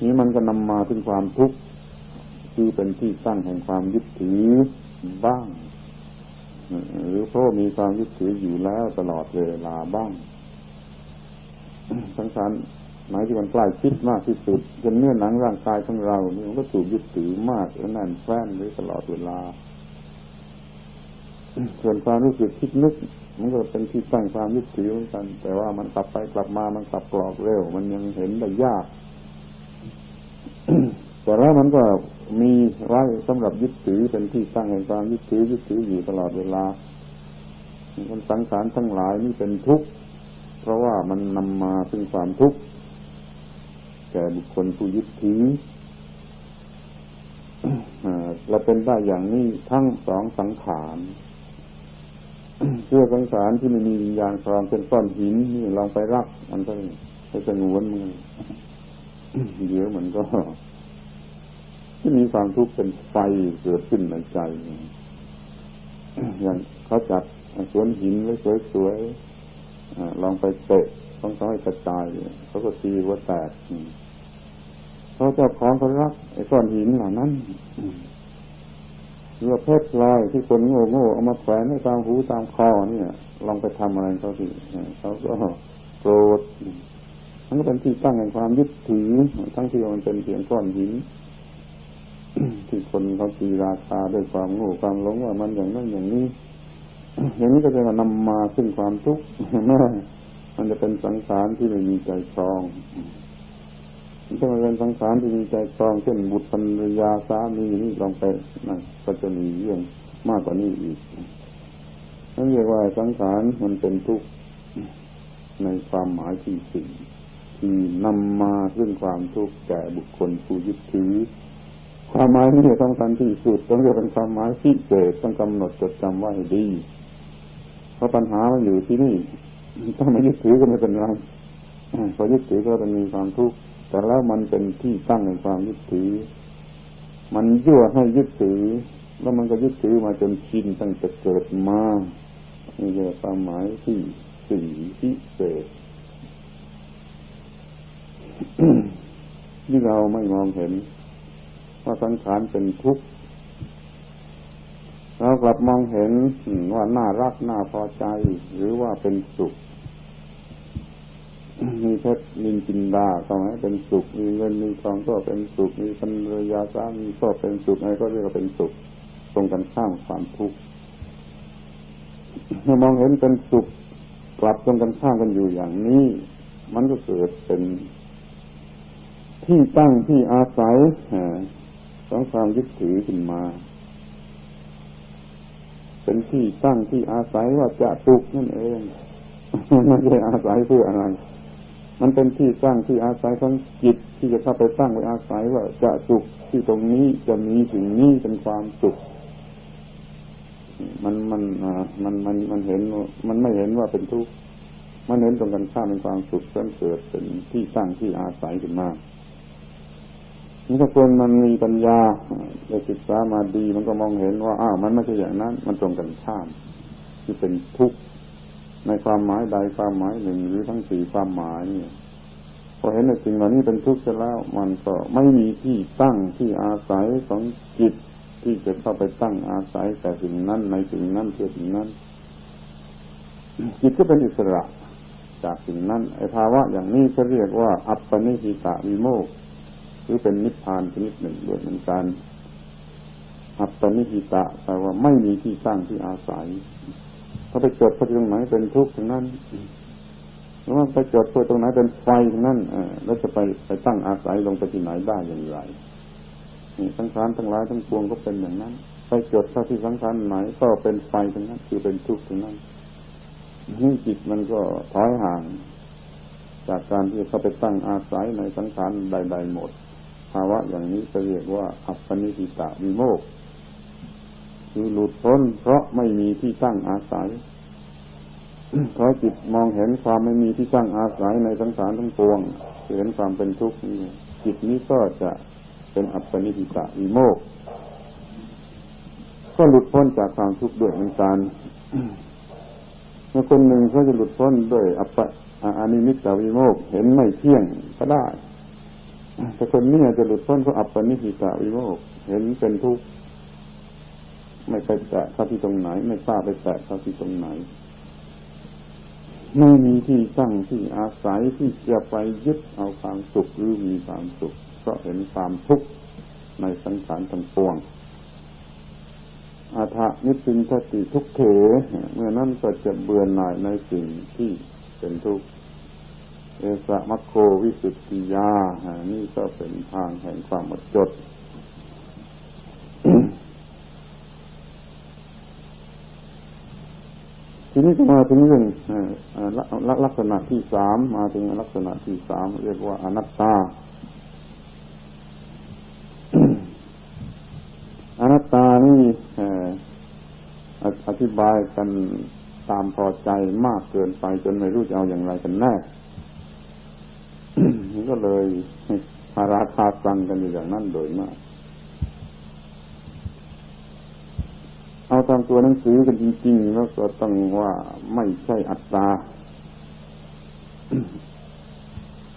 นี้มันก็นำมาถึงความทุกข์คือเป็นที่ตั้งแห่งความยึดถือบ้างหรือเพราะมีความยึดถืออยู่แล้วตลอดเวลาบ้างสังขารหมายที่มันใกล้ชิดมากที่สุดจนเนื้อหนังร่างกายของเรานี่มันก็ถูกยึดถือมากและแน่นแฟ้นหรือตลอดเวลาส่วนความรู้สึกคิดนึกมันก็เป็นที่ตั้งความยึดถือเหมือนกันแต่ว่ามันกลับไปกลับมามันกลับกรอกเร็วมันยังเห็นได้ยากแต่แล้วมันก็มีไว้สำหรับยึดถือเป็นที่ตั้งแห่งความยึดถืออยู่ตลอดเวลามันสังขารทั้งหลายนี่เป็นทุกข์เพราะว่ามันนำมาซึ่งความทุกข์แก่บุคคลผู้ยึดถือและเป็นได้อย่างนี้ทั้งสองสังขารเชื่อสังขารที่ไม่มีวิญญาณครองเป็นก้อนหินนี่ลองไปรักมันก็ไปสงวนมือเดี๋ยวมันก็ที่มีความทุกข์เป็นไฟเกิดขึ้นในใจอย่างเขาจัดสวนหินไว้สวยๆลองไปเตะต้องให้กระจายเขาก็ตีหัวแตกเขาเจ้าของเขารักไอ้ก้อนหินเหล่านั้นหรือเพชรลอยที่คนโง่เอามาแขวนให้ตามหูตามคอเนี่ยลองไปทำอะไรเขาสิเขาก็โกรธมันก็เป็นที่ตั้งแห่งความยึดถือทั้งที่มันเป็นเพียงก้อนหินที่คนเขาตีราคาด้วยความโง่ความหลงว่ามันอย่างนั้นอย่างนี้อย่างนี้ก็จะนำมาซึ่งความทุกข์แม้มันจะเป็นสังขารที่ไม่มีใจครองถ้ามันเป็นสังขารที่มีใจครองเช่นบุตรภรรยาสามีนี่ลองไปนั่นก็จะมีเรื่องมากกว่านี้อีกนั่นเรียกว่าสังขารมันเป็นทุกข์ในความหมายที่สี่ที่นำมาซึ่งความทุกข์แก่บุคคลผู้ยึดถือความหมายนี้สำคัญที่สุดต้องเรียกเป็นความหมายพิเศษต้องกำหนดจดจำไว้ให้ดีเพราะปัญหามันอยู่ที่นี่ถ้าไม่ยึดถือก็ไม่เป็นไรพอยึดถือก็จะมีความทุกข์แต่แล้วมันเป็นที่ตั้งในความยึดถือมันยั่วให้ยึดถือแล้วมันก็ยึดถือมาจนชินตั้งแต่เกิดมานี่คือความหมายที่สี่พิเศษที่เราไม่มองเห็นว่าสังขารเป็นทุกข์เรากลับมองเห็นว่าน่ารักน่าพอใจหรือว่าเป็นสุขมีเพชรนินจินดาก็ให้เป็นสุขมีเงินมีทองก็เป็นสุขมีภรรยาสามีก็เป็นสุขอะไรก็เรียกว่าเป็นสุขตรงกันข้ามความทุกข์เมื่อมองเห็นเป็นสุขกลับตรงกันข้ามกันอยู่อย่างนี้มันก็เกิดเป็น ที่ตั้งที่อาศัยของความยึดถือขึ้นมาเป็นที่ตั้งที่อาศัยว่าจะสุขนั่นเองไม่ใช่อาศัยเพื่ออะไรมันเป็นที่ตั้งที่อาศัยของจิตที่จะเข้าไปตั้งไว้อาศัยว่าจะสุขที่ตรงนี้จะมีสิ่งนี้เป็นความสุขมันเห็นมันไม่เห็นว่าเป็นทุกข์มันเห็นตรงกันข้ามเป็นความสุขเกิดเป็นที่ตั้งที่อาศัยขึ้นมานี่ถ้าคนมันมีปัญญาได้ศึกษามาดีมันก็มองเห็นว่ามันไม่ใช่อย่างนั้นมันตรงกันข้ามที่เป็นทุกข์ในความหมายใดความหมายหนึ่งหรือทั้งสี่ความหมายนี่พอเห็นในสิ่งเหล่านี้เป็นทุกข์เสร็จแล้วมันก็ไม่มีที่ตั้งที่อาศัยของจิตที่จะเข้าไปตั้งอาศัยแต่สิ่งนั้นในสิ่งนั้นเพื่อสิ่งนั้นจิตก็เป็นอิสระจากสิ่งนั้นไอ้ภาวะอย่างนี้ก็เรียกว่าอัปปนิหิตะวิโมกข์หรือเป็นนิพพานชนิดหนึ่งด้วยเหมือนกันอัปปนิหิตะแปลว่าไม่มีที่ตั้งที่อาศัยถ้าไปจดไปตรงไหนเป็นทุกข์ตรงนั้นหรือว่าไปจดไปตรงไหนเป็นไฟตรงนั้นแล้วจะไปตั้งอาศัยลงไปที่ไหนได้อย่างไรนี่สังขารทั้งหลายทั้งปวงก็เป็นอย่างนั้นไปจดเข้าที่สังขารไหนก็เป็นไฟตรงนั้นคือเป็นทุกข์ตรงนั้นนี่จิตมันก็ถอยห่างจากการที่เขาไปตั้งอาศัยในสังขารใดๆหมดภาวะอย่างนี้จะเรียกว่าอัปปนิหิตะวิโมกข์คือหลุดพ้นเพราะไม่มีที่ตั้งอาศัยเพราะจิตมองเห็นความไม่มีที่ตั้งอาศัยในสังขารทั้งปวงเห็นความเป็นทุกข์นี้จิตนี้ก็จะเป็นอัปปนิหิตะวิโมกข์ก็หลุดพ้นจากความทุกข์ด้วยเหมือนกันเมื่อคนหนึ่งเขาจะหลุดพ้นด้วยอนิมิตตวิโมกข์เห็นไม่เที่ยงก็ได้แต่คนนี้จะหลุดพ้นเพราะอัปปนิหิตะวิโมกข์เห็นเป็นทุกข์ไม่ไปแตะเข้าที่ตรงไหนไม่ทราบไปแตะเข้าที่ตรงไหนไม่มีที่ตั้งที่อาศัยที่จะไปยึดเอาความสุขหรือมีความสุขเพราะเห็นความทุกข์ในสังขารทั้งปวงอาทะนิพพินทติทุกเขเมื่อนั้นก็จะเบื่อหน่ายในสิ่งที่เป็นทุกข์เอสะมัคโควิสุทธิยานี่ก็เป็นทางแห่งความหมดจดทีนี้ก็มาถึงเรื่องลักษณะที่สามมาถึงลักษณะที่สามเรียกว่าอนัตตาอนัตตานี่อธิบายกันตามพอใจมากเกินไปจนไม่รู้จะเอาอย่างไรกันแน่ก็เลยพาราคาซังกันอยู่อย่างนั้นโดยมากเอาตามตัวหนังสือกันจริงๆแล้วก็ต้องว่าไม่ใช่อัตตา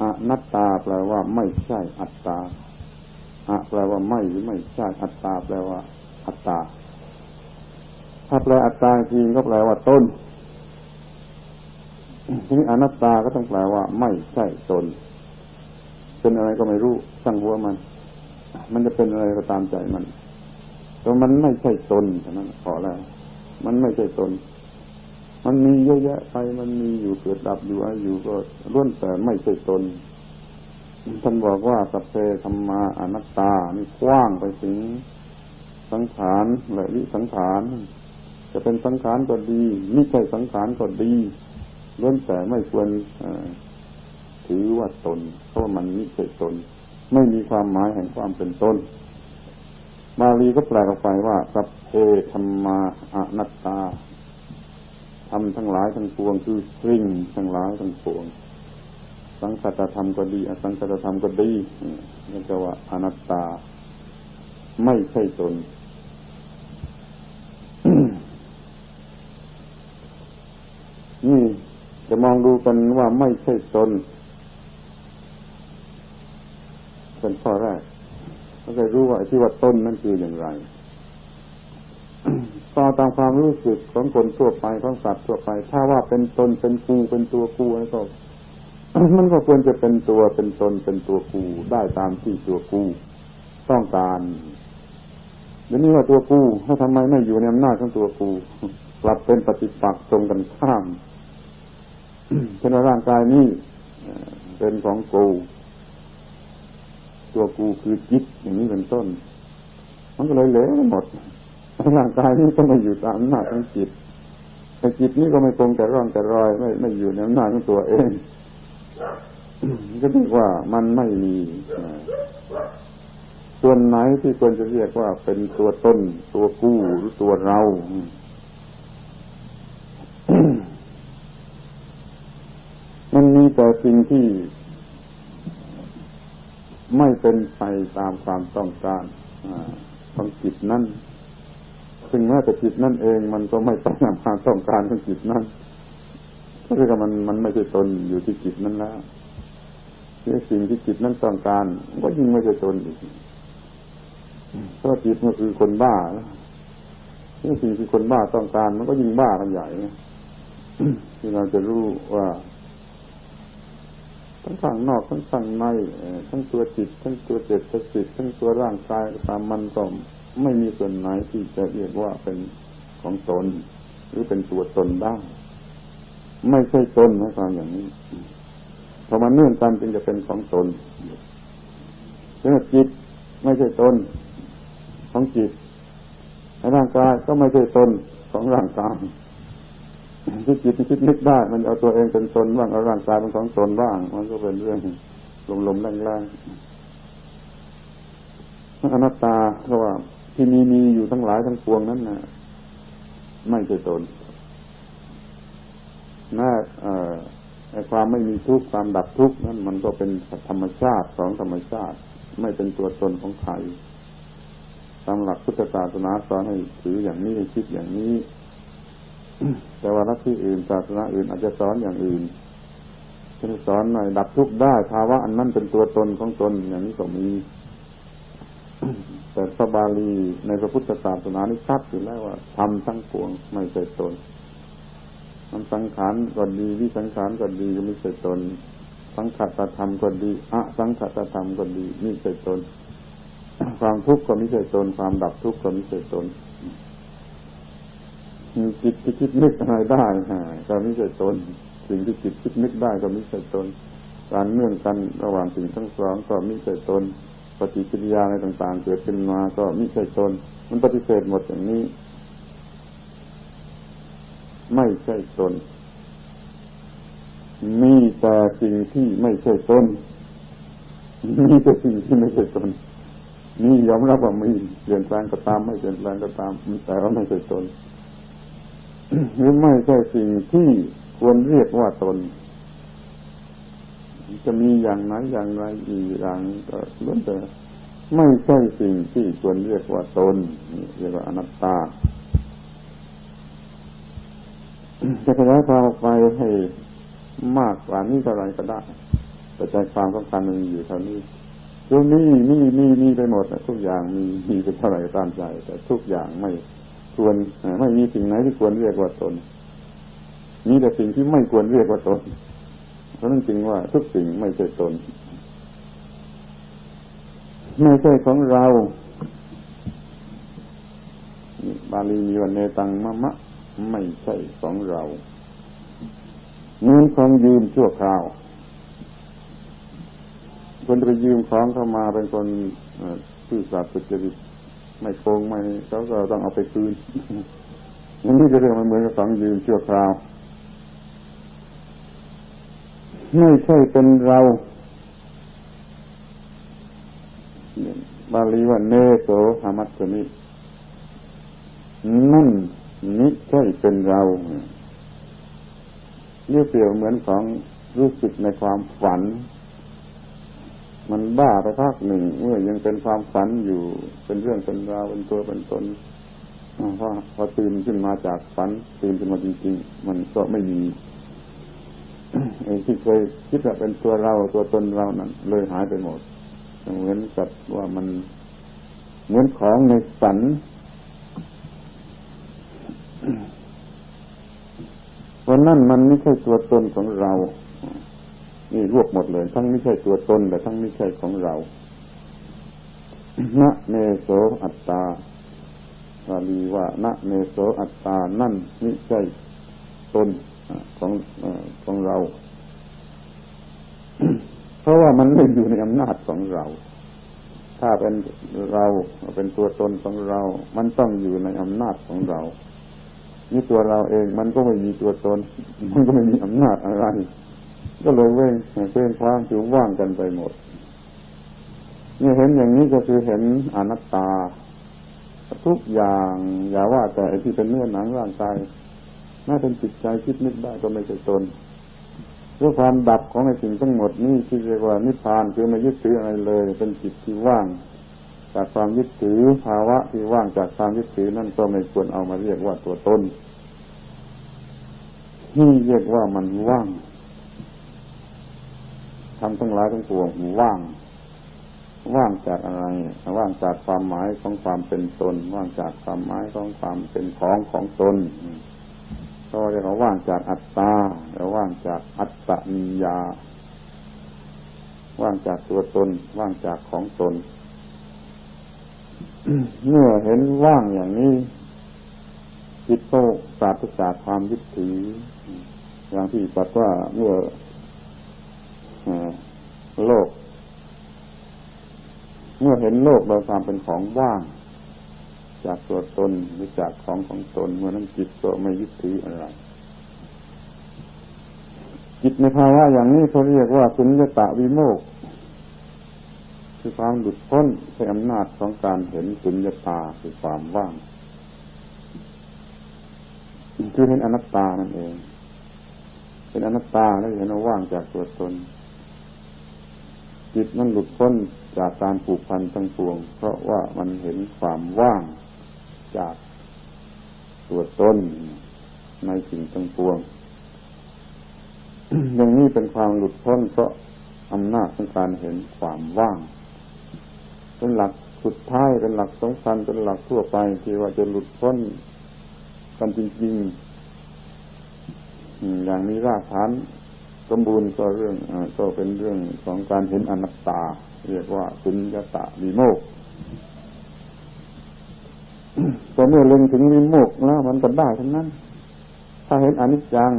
อนัตตาแปลว่าไม่ใช่อัตตาแปลว่าไม่หรือไม่ใช่อัตตาแปลว่าอัตตาถ้าแปลอัตตาจริงก็แปลว่าตนทีนี้อนัตตาก็ต้องแปลว่าไม่ใช่ตนเป็นอะไรก็ไม่รู้ช่างหัวมันจะเป็นอะไรก็ตามใจมันแต่มันไม่ใช่ตนเท่านั้นพอแล้วมันไม่ใช่ตนมันมีเยอะแยะไปมันมีอยู่เกิดดับอยู่อยู่ก็ล้วนแต่ไม่ใช่ตนท่านบอกว่าสัพเพธัมมาอนัตตานี่กว้างไปถึงสังขารและวิสังขารจะเป็นสังขารก็ดีไม่ใช่สังขารก็ดีล้วนแต่ไม่ควรถือว่าตนเพราะมันไม่ใช่ตนไม่มีความหมายแห่งความเป็นตนบาลีก็แปลออกไปว่าสัพเพธัมมาอนัตตาธรรมทั้งหลายทั้งปวงคือสิ่งทั้งหลายทั้งปวงสังคตธรรมก็ดีอสังคตธรรมก็ดีนี่ก็ว่าอนัตตาไม่ใช่ตน นี่จะมองดูกันว่าไม่ใช่ตนเป็นข้อแรกเราจะรู้ว่าที่ว่าตนนั่นคืออย่างไรต่อตามความรู้สึกของคนทั่วไปของสัตว์ทั่วไปถ้าว่าเป็นตนเป็นกูเป็นตัวกูแล้วก็ มันก็ควรจะเป็นตัวเป็นตนเป็นตัวกูได้ตามที่ตัวกูต้องการเดี๋ยวนี้ว่าตัวกูถ้าทำไมไม่อยู่ในอำนาจของตัวกูกลับเป็นปฏิปักษ์ตรงกันข้ามเช่นว่าร่างกายนี้เป็นของกู ตัวกูคือจิตอย่างนี้เป็นต้นมันก็เลยเหลวหมดร่างกายนี้ก็ไม่อยู่ตามอำนาจของจิตแต่จิตนี้ก็ไม่คงแต่ร่องแต่รอยไม่อยู่ในอำนาจของตัวเองก็เรียกว่ามันไม่มีส่วนไหนที่ควรจะเรียกว่าเป็นตัวตนตัวกูหรือตัวเรามันมีแต่สิ่งที่ไม่เป็นไปตามความต้องการของจิตนั้นซึ่งแม้แต่จิตนั่นเองมันก็ไม่ไปตามความต้องการของจิตนั้นก็คือมันไม่ใช่ตนอยู่ที่จิตนั้นแล้วที่สิ่งที่จิตนั้นต้องการก็ยิ่งไม่ใช่ตนอีกเพราะจิตมันคือคนบ้าที่สิ่งที่คนบ้าต้องการมันก็ยิ่งบ้ากันใหญ่ที่เราจะรู้ว่าทั้งข้างนอกทั้งข้างในทั้งตัวจิตทั้งตัวเจตสิกทั้งตัวร่างกายตามมันก็ไม่มีส่วนไหนที่จะเรียกว่าเป็นของตนหรือเป็นตัวตนได้ไม่ใช่ตนนะฟังอย่างนี้พอมันเนื่องกันจึงจะเป็นของตนเพราะจิตไม่ใช่ตนของจิตร่างกายก็ไม่ใช่ตนของร่างกายที่จิตที่คิดนึกได้มันเอาตัวเองเป็นตนบ้างเอาร่างกายเป็นของตนบ้างมันก็เป็นเรื่องลมๆแรงๆอนัตตาเพราะว่าที่มีอยู่ทั้งหลายทั้งปวงนั้นน่ะไม่ใช่ตนความไม่มีทุกข์ความดับทุกข์นั้นมันก็เป็นธรรมชาติของธรรมชาติไม่เป็นตัวตนของใครตามหลักพุทธศาสนาสอนให้ถืออย่างนี้ให้คิดอย่างนี้แต่ว่าลัทธิอื่นศาสนาอื่นอาจจะสอนอย่างอื่นจะสอนหน่อยดับทุกข์ได้ภาวะอันนั้นเป็นตัวตนของตนอย่างนี้ก็มีแต่พระบาลีในพระพุทธศาสนานี่ชัดอยู่แล้วว่าธรรมทั้งปวงไม่ใช่ตนมันสังขารก็ดีวิสังขารก็ดีก็ไม่ใช่ตนสังขตธรรมก็ดีอสังขตธรรมก็ดีไม่ใช่ตนความทุกข์ก็ไม่ใช่ตนความดับทุกข์ก็ไม่ใช่ตนจิตที่คิดนึกอะไรได้ก็ไม่ใช่ตนสิ่งที่จิตคิดนึกได้ก็ไม่ใช่ตนการเนื่องกันระหว่างสิ่งทั้งสองก็ไม่ใช่ตนปฏิกิริยาอะไรต่างๆเกิดขึ้นมาก็ไม่ใช่ตนมันปฏิเสธหมดอย่างนี้ไม่ใช่ตนมีแต่สิ่งที่ไม่ใช่ตนมีแต่สิ่งที่ไม่ใช่ตนนี่ยอมรับว่ามีเปลี่ยนแปลงก็ตามไม่เปลี่ยนแปลงก็ตามแต่ว่าไม่ใช่ตนหรือไม่ใช่สิ่งที่ควรเรียกว่าตนจะมีอย่างไหนอย่างไรอีกอย่างก็ล้วนแต่ไม่ใช่สิ่งที่ควรเรียกว่าตนเรียกว่าอนัตตาจะขยายความออกไปให้มากกว่านี้เท่าไรก็ได้แต่ใจความสำคัญมันอยู่เท่านี้ตรงนี้มีไปหมดทุกอย่างมีไปเท่าไรก็ตามใจแต่ทุกอย่างไม่ควรไม่มีสิ่งไหนที่ควรเรียกว่าตนมีแต่สิ่งที่ไม่ควรเรียกว่าตนเพราะนั้นจึงว่าทุกสิ่งไม่ใช่ตนไม่ใช่ของเราบาลีมีว่าเนตังมะมะไม่ใช่ของเราเงินของยืมชั่วคราวคนไปยืมของเข้ามาเป็นคนซื่อสัตย์สุจริตไม่โกงไม่เขาก็ต้องเอาไปคืนอย่างนี้จะเรียกมันเหมือนกับของยืมชั่วคราวไม่ใช่เป็นเราบาลีว่าเนโสหามัสสมินั่นมิใช่เป็นเราเรียกเปรียบเหมือนของรู้สึกในความฝันมันบ้าไปพักหนึ่งเมื่อยังเป็นความฝันอยู่เป็นเรื่องเป็นราวเป็นตัวเป็นตนพอตื่นขึ้นมาจากฝันตื่นขึ้นมาจริงๆมันก็ไม่มีไอ้ที่เคยคิดว่าเป็นตัวเราตัวตนเรานั้นเลยหายไปหมดเหมือนกับว่ามันเหมือนของในฝันเพราะนั่นมันไม่ใช่ตัวตนของเรานี่รวบหมดเลยทั้งไม่ใช่ตัวตนแต่ทั้งไม่ใช่ของเรานะเนโสอัตตาบาลีว่านะเนโสอัตตานั่นไม่ใช่ตนของเราเพราะว่ามันไม่อยู่ในอำนาจของเรา ถ้าเป็นเราเป็นตัวตนของเรามันต้องอยู่ในอำนาจของเรานี่ตัวเราเองมันก็ไม่มีตัวตนมันก็ไม่มีอำนาจอะไรก็เลยเว้งคว้างถือว่างกันไปหมดนี่เห็นอย่างนี้ก็คือเห็นอนัตตาทุกอย่างอย่าว่าแต่ไอ้ที่เป็นเนื้อหนังร่างกายแม้เป็นจิตใจคิดนึกได้ก็ไม่ใช่ตนด้วยความดับของไอ้สิ่งทั้งหมดนี่ที่เรียกว่านิพพานคือไม่ยึดถืออะไรเลยเป็นจิตที่ว่างจากความยึดถือภาวะที่ว่างจากความยึดถือนั่นก็ไม่ควรเอามาเรียกว่าตัวตนนี่เรียกว่ามันว่างทำทั้งหลายทั้งปวงว่างจากอะไรว่างจากความหมายของความเป็นตนว่างจากความหมายของความเป็นของตนก็เรียกว่าว่างจากอัตตาแล้วว่างจากอัตตนิยาว่างจากตัวตนว่างจากของตน เมื่อเห็นว่างอย่างนี้จิตโตปราศจากความยึดถืออย่างที่ตรัสว่าเมื่อโลกเมื่อเห็นโลกโดยความเป็นของว่างจากตัวตนหรือจากของตนเมื่อนั้นจิตก็ไม่ยึดถืออะไรจิตในภาวะอย่างนี้เขาเรียกว่าสุญญตวิโมกข์คือความหลุดพ้นใช้อำนาจของการเห็นสุญญตาคือความว่างคือเห็นอนัตตานั่นเองเป็นอนัตตาแล้วเห็นว่าว่างจากตัวตนจิตมันหลุดพ้นจากการผูกพันทั้งปวงเพราะว่ามันเห็นความว่างจากตัวตนในสิ่งทั้งปวง อย่างนี้เป็นความหลุดพ้นเพราะอำนาจของการเห็นความว่างเป็นหลักสุดท้ายเป็นหลักสำคัญเป็นหลักทั่วไปที่ว่าจะหลุดพ้นกันจริงๆอย่างมีรากฐานสมบูรณ์ก็เป็นเรื่องของการเห็นอนัตตาเรียกว่าสุญญตวิโมกข์พอเมื่อเล็งถึงวิโมกข์แล้วมันก็ได้ทั้งนั้นถ้าเห็นอนิจจัง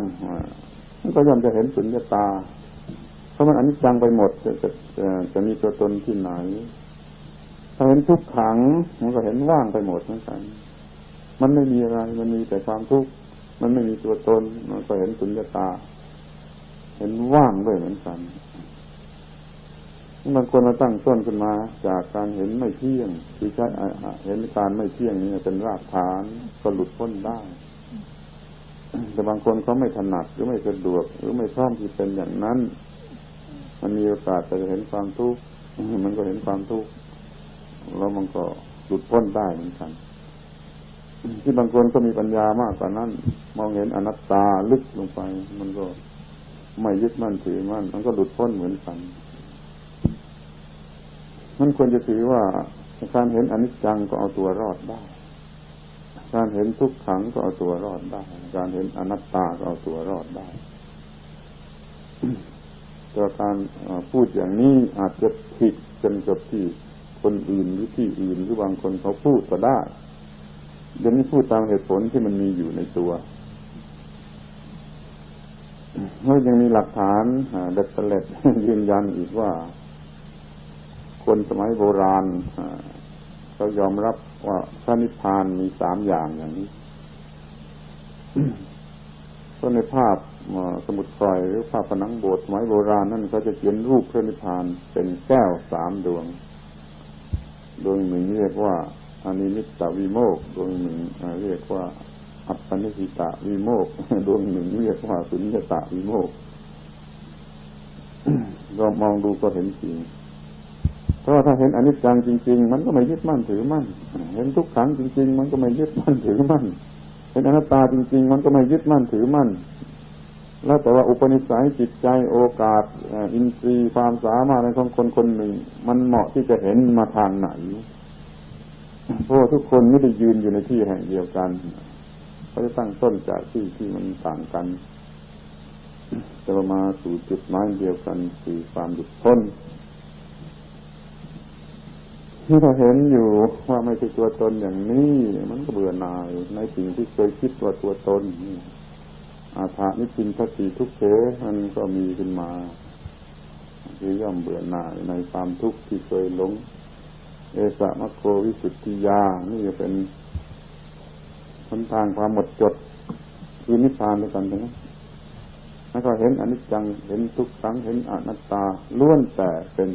มันก็ย่อมจะเห็นสุญญตาเพราะมันอนิจจังไปหมดจะมีตัวตนที่ไหนถ้าเห็นทุกขังมันก็เห็นว่างไปหมดเหมือนกันมันไม่มีอะไรมันมีแต่ความทุกข์มันไม่มีตัวตนมันก็เห็นสุญญตาเห็นว่างด้วยเหมือนกันบางคนมาตั้งต้นขึ้นมาจากการเห็นไม่เที่ยงที่ใช้เห็นการไม่เที่ยงนี่เป็นรากฐานก็หลุดพ้นได้แต่บางคนเขาไม่ถนัดหรือไม่สะดวกหรือไม่พร้อมที่เป็นอย่างนั้นมันมีโอกาสจะเห็นความทุกข์มันก็เห็นความทุกข์แล้วมันก็หลุดพ้นได้เหมือนกันที่บางคนก็มีปัญญามากกว่านั้นมองเห็นอนัตตาลึกลงไปมันก็ไม่ยึดมั่นถือมั่นมันก็หลุดพ้นเหมือนกันมันควรจะถือว่าการเห็นอนิจจังก็เอาตัวรอดได้การเห็นทุกขังก็เอาตัวรอดได้การเห็นอนัตตาก็เอาตัวรอดได้แต่การพูดอย่างนี้อาจจะผิดกันกับที่คนอื่นหรือที่อื่นหรือบางคนเขาพูดก็ได้เดี๋ยวนี้พูดตามเหตุผลที่มันมีอยู่ในตัวแล้วยังมีหลักฐานเด็ดเล็ดยืนยันอีกว่าคนสมัยโบราณเขายอมรับว่าพระนิพพานมี3อย่างอย่างนี้ก็ในภาพสมุดคอยหรือภาพผนังโบสถ์สมัยโบราณนั่นเขาจะเขียนรูปพระนิพพานเป็นแก้ว3 ดวงดวงหนึ่งเรียกว่าอนิมิตตวิโมกข์ดวงหนึ่งเรียกว่าอัปปนิหิตวิโมกข์ดวงหนึ่งเรียกว่าสุญญตวิโมกข์เรามองดูก็เห็นจริงเพราะถ้าเห็นอนิจจังจริงๆมันก็ไม่ยึดมั่นถือมั่นเห็นทุกขังจริงๆมันก็ไม่ยึดมั่นถือมั่นเห็นอนัตตาจริงๆมันก็ไม่ยึดมั่นถือมั่นแล้วแต่ว่าอุปนิสัยจิตใจโอกาสอินทรีย์ความสามารถในของคนคนหนึ่งมันเหมาะที่จะเห็นมาทางไหนเพราะทุกคนไม่ได้ยืนอยู่ในที่แห่งเดียวกันเขาจะตั้งต้นจากที่มันต่างกันจะมาสู่จุดหมายเดียวกันคือความหลุดพ้นที่เราเห็นอยู่ว่าไม่ใช่ตัวตนอย่างนี้มันก็เบื่อหน่ายในสิ่งที่เคยคิดว่าตัวตนอาถานิพินทติทุกเขมันก็มีขึ้นมาคือย่อมเบื่อหน่ายในความทุกข์ที่เคยหลง เอสะมะโควิสุทธิยานี่จะเป็นหนทางความหมดจดคือนิพพานด้วยกันนะแล้วก็เห็นอนิจจังเห็นทุกขังเห็นอนัตตาล้วนแต่เป็น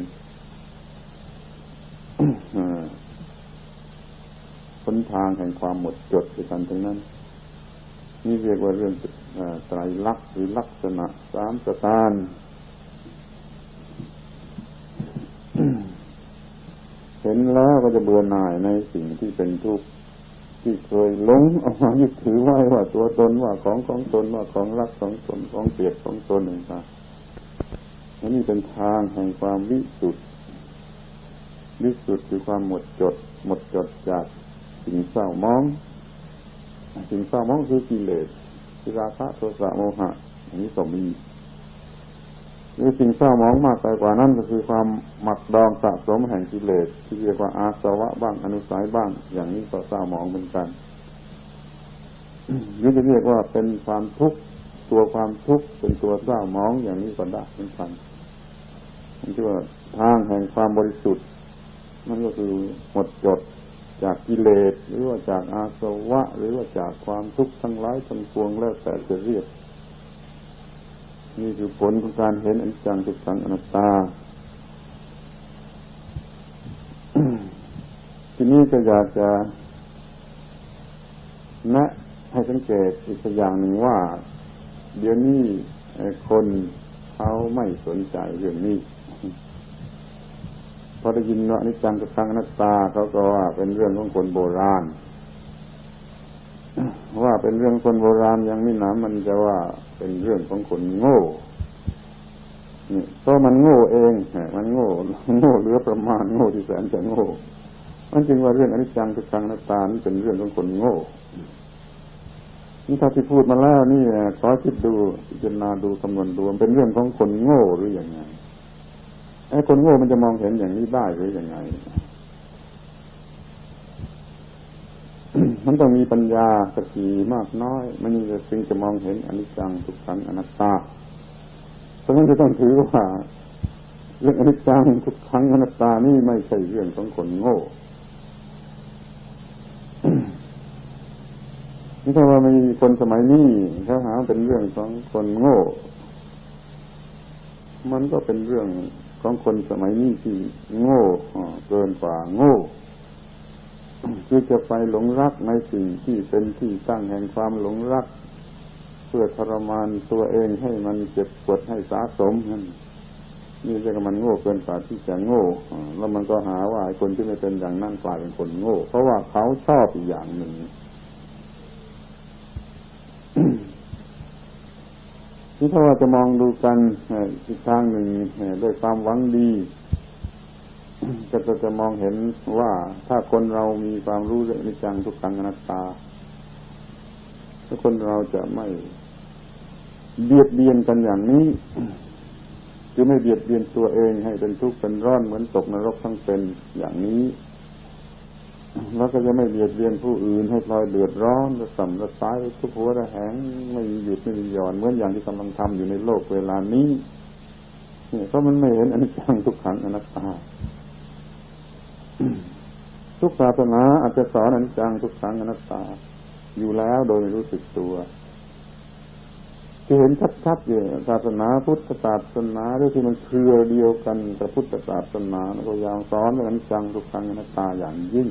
หนทางแห่งความหมดจดด้วยกันทั้งนั้นนี่เรียกว่าเรื่องไตรลักษณ์หรือลักษณะ3ประการเห็นแล้วก็จะเบื่อหน่ายในสิ่งที่เป็นทุกข์ที่เคยหลงเอามายึดถือไว้ว่าตัวตนว่าของตนว่าของรักของตนของเกลียดของตนต่างๆนี่เป็นทางแห่งความวิสุทธิ์คือความหมดจดจากสิ่งเศร้าหมองคือกิเลสคือราคะโทสะโมหะอันนี้ก็มีหรือสิ่งเศร้าหมองมากไปกว่านั้นก็คือความหมักดองสะสมแห่งกิเลสที่เรียกว่าอาสวะบ้างอนุสัยบ้างอย่างนี้ก็เศร้าหมองเหมือนกันหรือจะเรียกว่าเป็นความทุกข์ตัวความทุกข์เป็นตัวเศร้าหมองอย่างนี้ก็ได้เหมือนกันนี่คือว่าทางแห่งความบริสุทธิ์นั่นก็คือหมดจดจากกิเลสหรือว่าจากอาสวะหรือว่าจากความทุกข์ทั้งหลายทั้งปวงแล้วแต่จะเรียกนี่คือผลของการเห็นอนิจจังทุกขังอนัตตา ทีนี้ก็อยากจะแนะให้สังเกตอีกอย่างหนึ่งว่าเดี๋ยวนี้คนเขาไม่สนใจเรื่องนี้พอได้ยินว่าอนิจจังทุกขังอนัตตาเขาก็ว่าเป็นเรื่องของคนโบราณว่าเป็นเรื่องคนโบราณอย่างนี้นะมันจะว่าเป็นเรื่องของคนโง่นี่เพราะมันโง่เองมันโง่เหลือประมาณโง่ที่แสนจะโง่มันจึงว่าเรื่องอนิจจังทุกขังอนัตตานี่เป็นเรื่องของคนโง่นี่ถ้าที่พูดมาแล้วนี่ขอคิดดูพิจารณาดูคำนวณดูเป็นเรื่องของคนโง่หรือยังไงไอ้คนโง่มันจะมองเห็นอย่างนี้ได้หรือยังไง มันต้องมีปัญญาสติมากน้อยมันจึงจะมองเห็นอนิจจังทุกขังอนัตตาเพราะฉะนั้นจะต้องถือว่าเรื่องอนิจจังทุกขังอนัตตานี่ไม่ใช่เรื่องของคนโง่ นี่ถ้าว่ามีคนสมัยนี้เขาหาเป็นเรื่องของคนโง่มันก็เป็นเรื่องของคนสมัยนี้ที่โง่เกินกว่าโง่คือจะไปหลงรักในสิ่งที่เป็นที่ตั้งแห่งความหลงรักเพื่อทรมานตัวเองให้มันเจ็บปวดให้สะสมนั่นนี่จะมันโง่เกินกว่าที่จะโง่แล้วมันก็หาว่าคนที่ไม่เป็นอย่างนั้นกลายเป็นคนโง่เพราะว่าเขาชอบอีกอย่างหนึ่ง ที่ถ้าว่าจะมองดูกันอีกทางหนึ่งด้วยความหวังดีก็จะมองเห็นว่าถ้าคนเรามีความรู้เรื่องอนิจจังทุกขังอนัตตาถ้าคนเราจะไม่เบียดเบียนกันอย่างนี้คือไม่เบียดเบียนตัวเองให้เป็นทุกข์เป็นร้อนเหมือนตกนรกทั้งเป็นอย่างนี้แล้วก็จะไม่เบียดเบียนผู้อื่นให้พลอยเดือดร้อนระส่ำระสายทุกหัวระแหงไม่หยุดไม่หย่อนเหมือนอย่างที่กำลังทำอยู่ในโลกเวลานี้เนี่ยเพราะมันไม่เห็นอนิจจังทุกขังอนัตตาทุกศาสนาอาจจะสอนอนิจจังทุกขังอนัตตาอยู่แล้วโดยไม่รู้สึกตัวที่เห็นชัดๆอยู่ศาสนาพุทธศาสนาหรือที่มันเครือเดียวกันกับพุทธศาสนาแล้วก็ยังสอนเรื่องอนิจจังทุกขังอนัตตาอย่างยิ่ง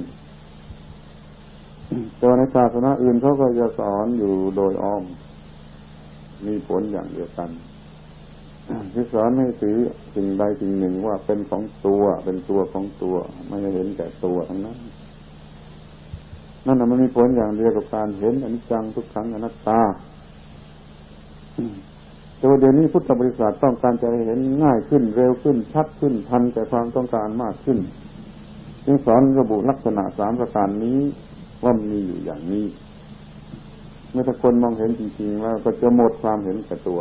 แต่ในศาสนาอื่นเขาก็จะสอนอยู่โดยอ้อมมีผลอย่างเดียวกันคือสอนให้ถือสิ่งใดสิ่งหนึ่งว่าเป็นของตัวเป็นตัวของตัวไม่เห็นแก่ตัวทั้งนั้นนั่นน่ะมันมีผลอย่างเดียวกับการเห็นอนิจจังทุกขังอนัตตาแต่ว่าเดี๋ยวนี้พุทธบริษัทต้องการจะเห็นง่ายขึ้นเร็วขึ้นชัดขึ้นทันแต่ความต้องการมากขึ้นจึงสอนระบุลักษณะ3ประการนี้ว่ามีอยู่อย่างนี้เมื่อถ้าคนมองเห็นจริงๆแล้วก็จะหมดความเห็นแก่ตัว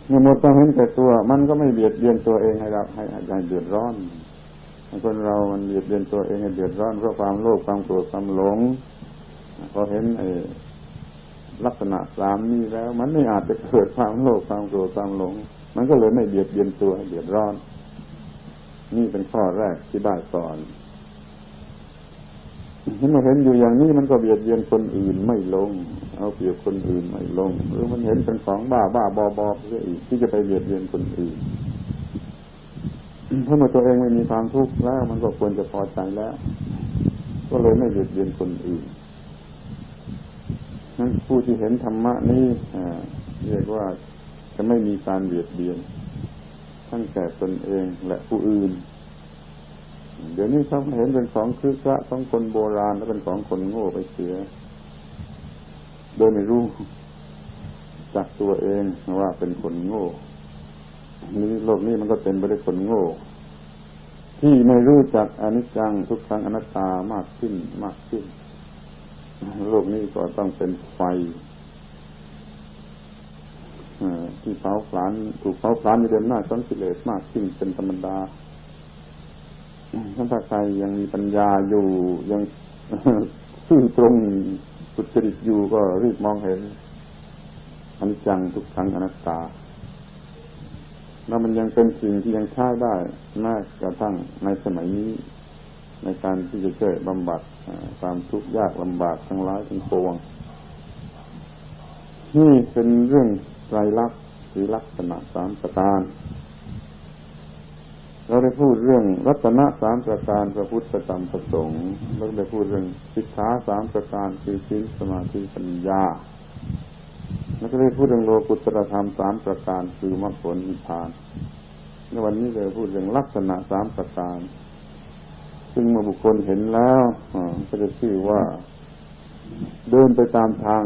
เมื่อหมดความเห็นแก่ตัวมันก็ไม่เบียดเบียนตัวเองให้เดือดร้อนคนเรามันเบียดเบียนตัวเองให้เดือดร้อนเพราะความโลภความโกรธความหลงพอเห็นลักษณะ3นี้แล้วมันไม่อาจจะเกิดความโลภความโกรธความหลงมันก็เลยไม่เบียดเบียนตัวให้เดือดร้อน นี่เป็นข้อแรกที่ได้ก่อนเมื่อเห็นอยู่อย่างนี้มันก็เบียดเบียนคนอื่นไม่ลงเอาเปรียบคนอื่นไม่ลงหรือมันเห็นเป็นของบ้าบอเสียอีกที่จะไปเบียดเบียนคนอื่นถ้าเมื่อตัวเองไม่มีความทุกข์แล้วมันก็ควรจะพอใจแล้วก็เลยไม่เบียดเบียนคนอื่นนั้นผู้ที่เห็นธรรมะนี้เรียกว่าจะไม่มีการเบียดเบียนทั้งแก่ตนเองและผู้อื่นเดี๋ยวนี้เขาเห็นเป็นของคือพระของคนโบราณและเป็นของคนโง่ไปเสียโดยไม่รู้จักตัวเองว่าเป็นคนโง่นี้โลกนี้มันก็เต็มไปด้วยคนโง่ที่ไม่รู้จักอนิจจังทุกขังอนัตตามากขึ้นโลกนี้ก็ต้องเป็นไฟที่เผาผลาญถูกเผาผลาญอยู่เดิมหน้าของกิเลสมากขึ้นเป็นธรรมดาถ้าใครยังมีปัญญาอยู่ยังซื่อตรงสุจริตอยู่ก็รีบมองเห็นอนิจจังทุกขังอนัตตาแล้วมันยังเป็นสิ่งที่ยังใช้ได้แม้กระทั่งในสมัยนี้ในการที่จะช่วยบำบัดความทุกข์ยากลำบากทั้งหลายทั้งปวงนี่เป็นเรื่องไตรลักษณ์หรือลักษณะ3ประการเราได้พูดเรื่องรัตนะ3ประการพระพุทธธรรมประสงค์แล้วได้พูดเรื่องสิกขา3ประการคือศีลสมาธิปัญญาแล้วก็ได้พูดเรื่องโลกุตตรธรรม3ประการคือมรรคผลนิพพานในวันนี้เราพูดเรื่องลักษณะ3ประการซึ่งเมื่อบุคคลเห็นแล้วก็จะชื่อว่าเดินไปตามทาง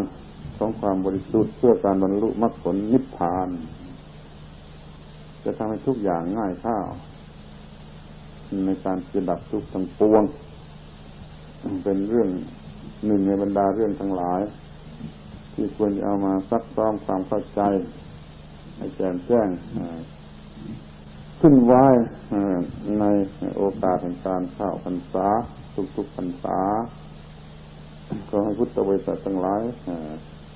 ของความบริสุทธิ์เพื่อการบรรลุมรรคผลนิพพานจะทำให้ทุกอย่างง่ายข้าวในการจะดับทุกข์ทั้งปวงเป็นเรื่องหนึ่งในบรรดาเรื่องทั้งหลายที่ควรจะเอามาซักซ้อมความเข้าใจให้แจ่มแจ้งขึ้นไว้ในโอกาสแห่งการเข้าพรรษาทุกๆพรรษาก็ให้พุทธบริษัททั้งหลาย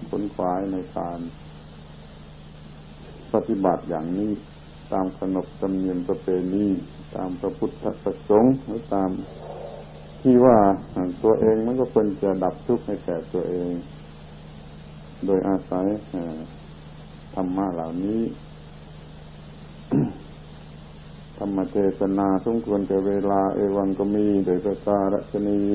ขนขวายในการปฏิบัติอย่างนี้ตามขนบธรรมเนียมประเพณีตามพระพุทธประสงค์หรือตามที่ว่าตัวเองมันก็ควรจะดับทุกข์ให้แก่ตัวเองโดยอาศัยธรรมะเหล่านี้ ธรรมเทศนาสมควรแก่เวลาเอวังก็มีโดยประการฉะนี้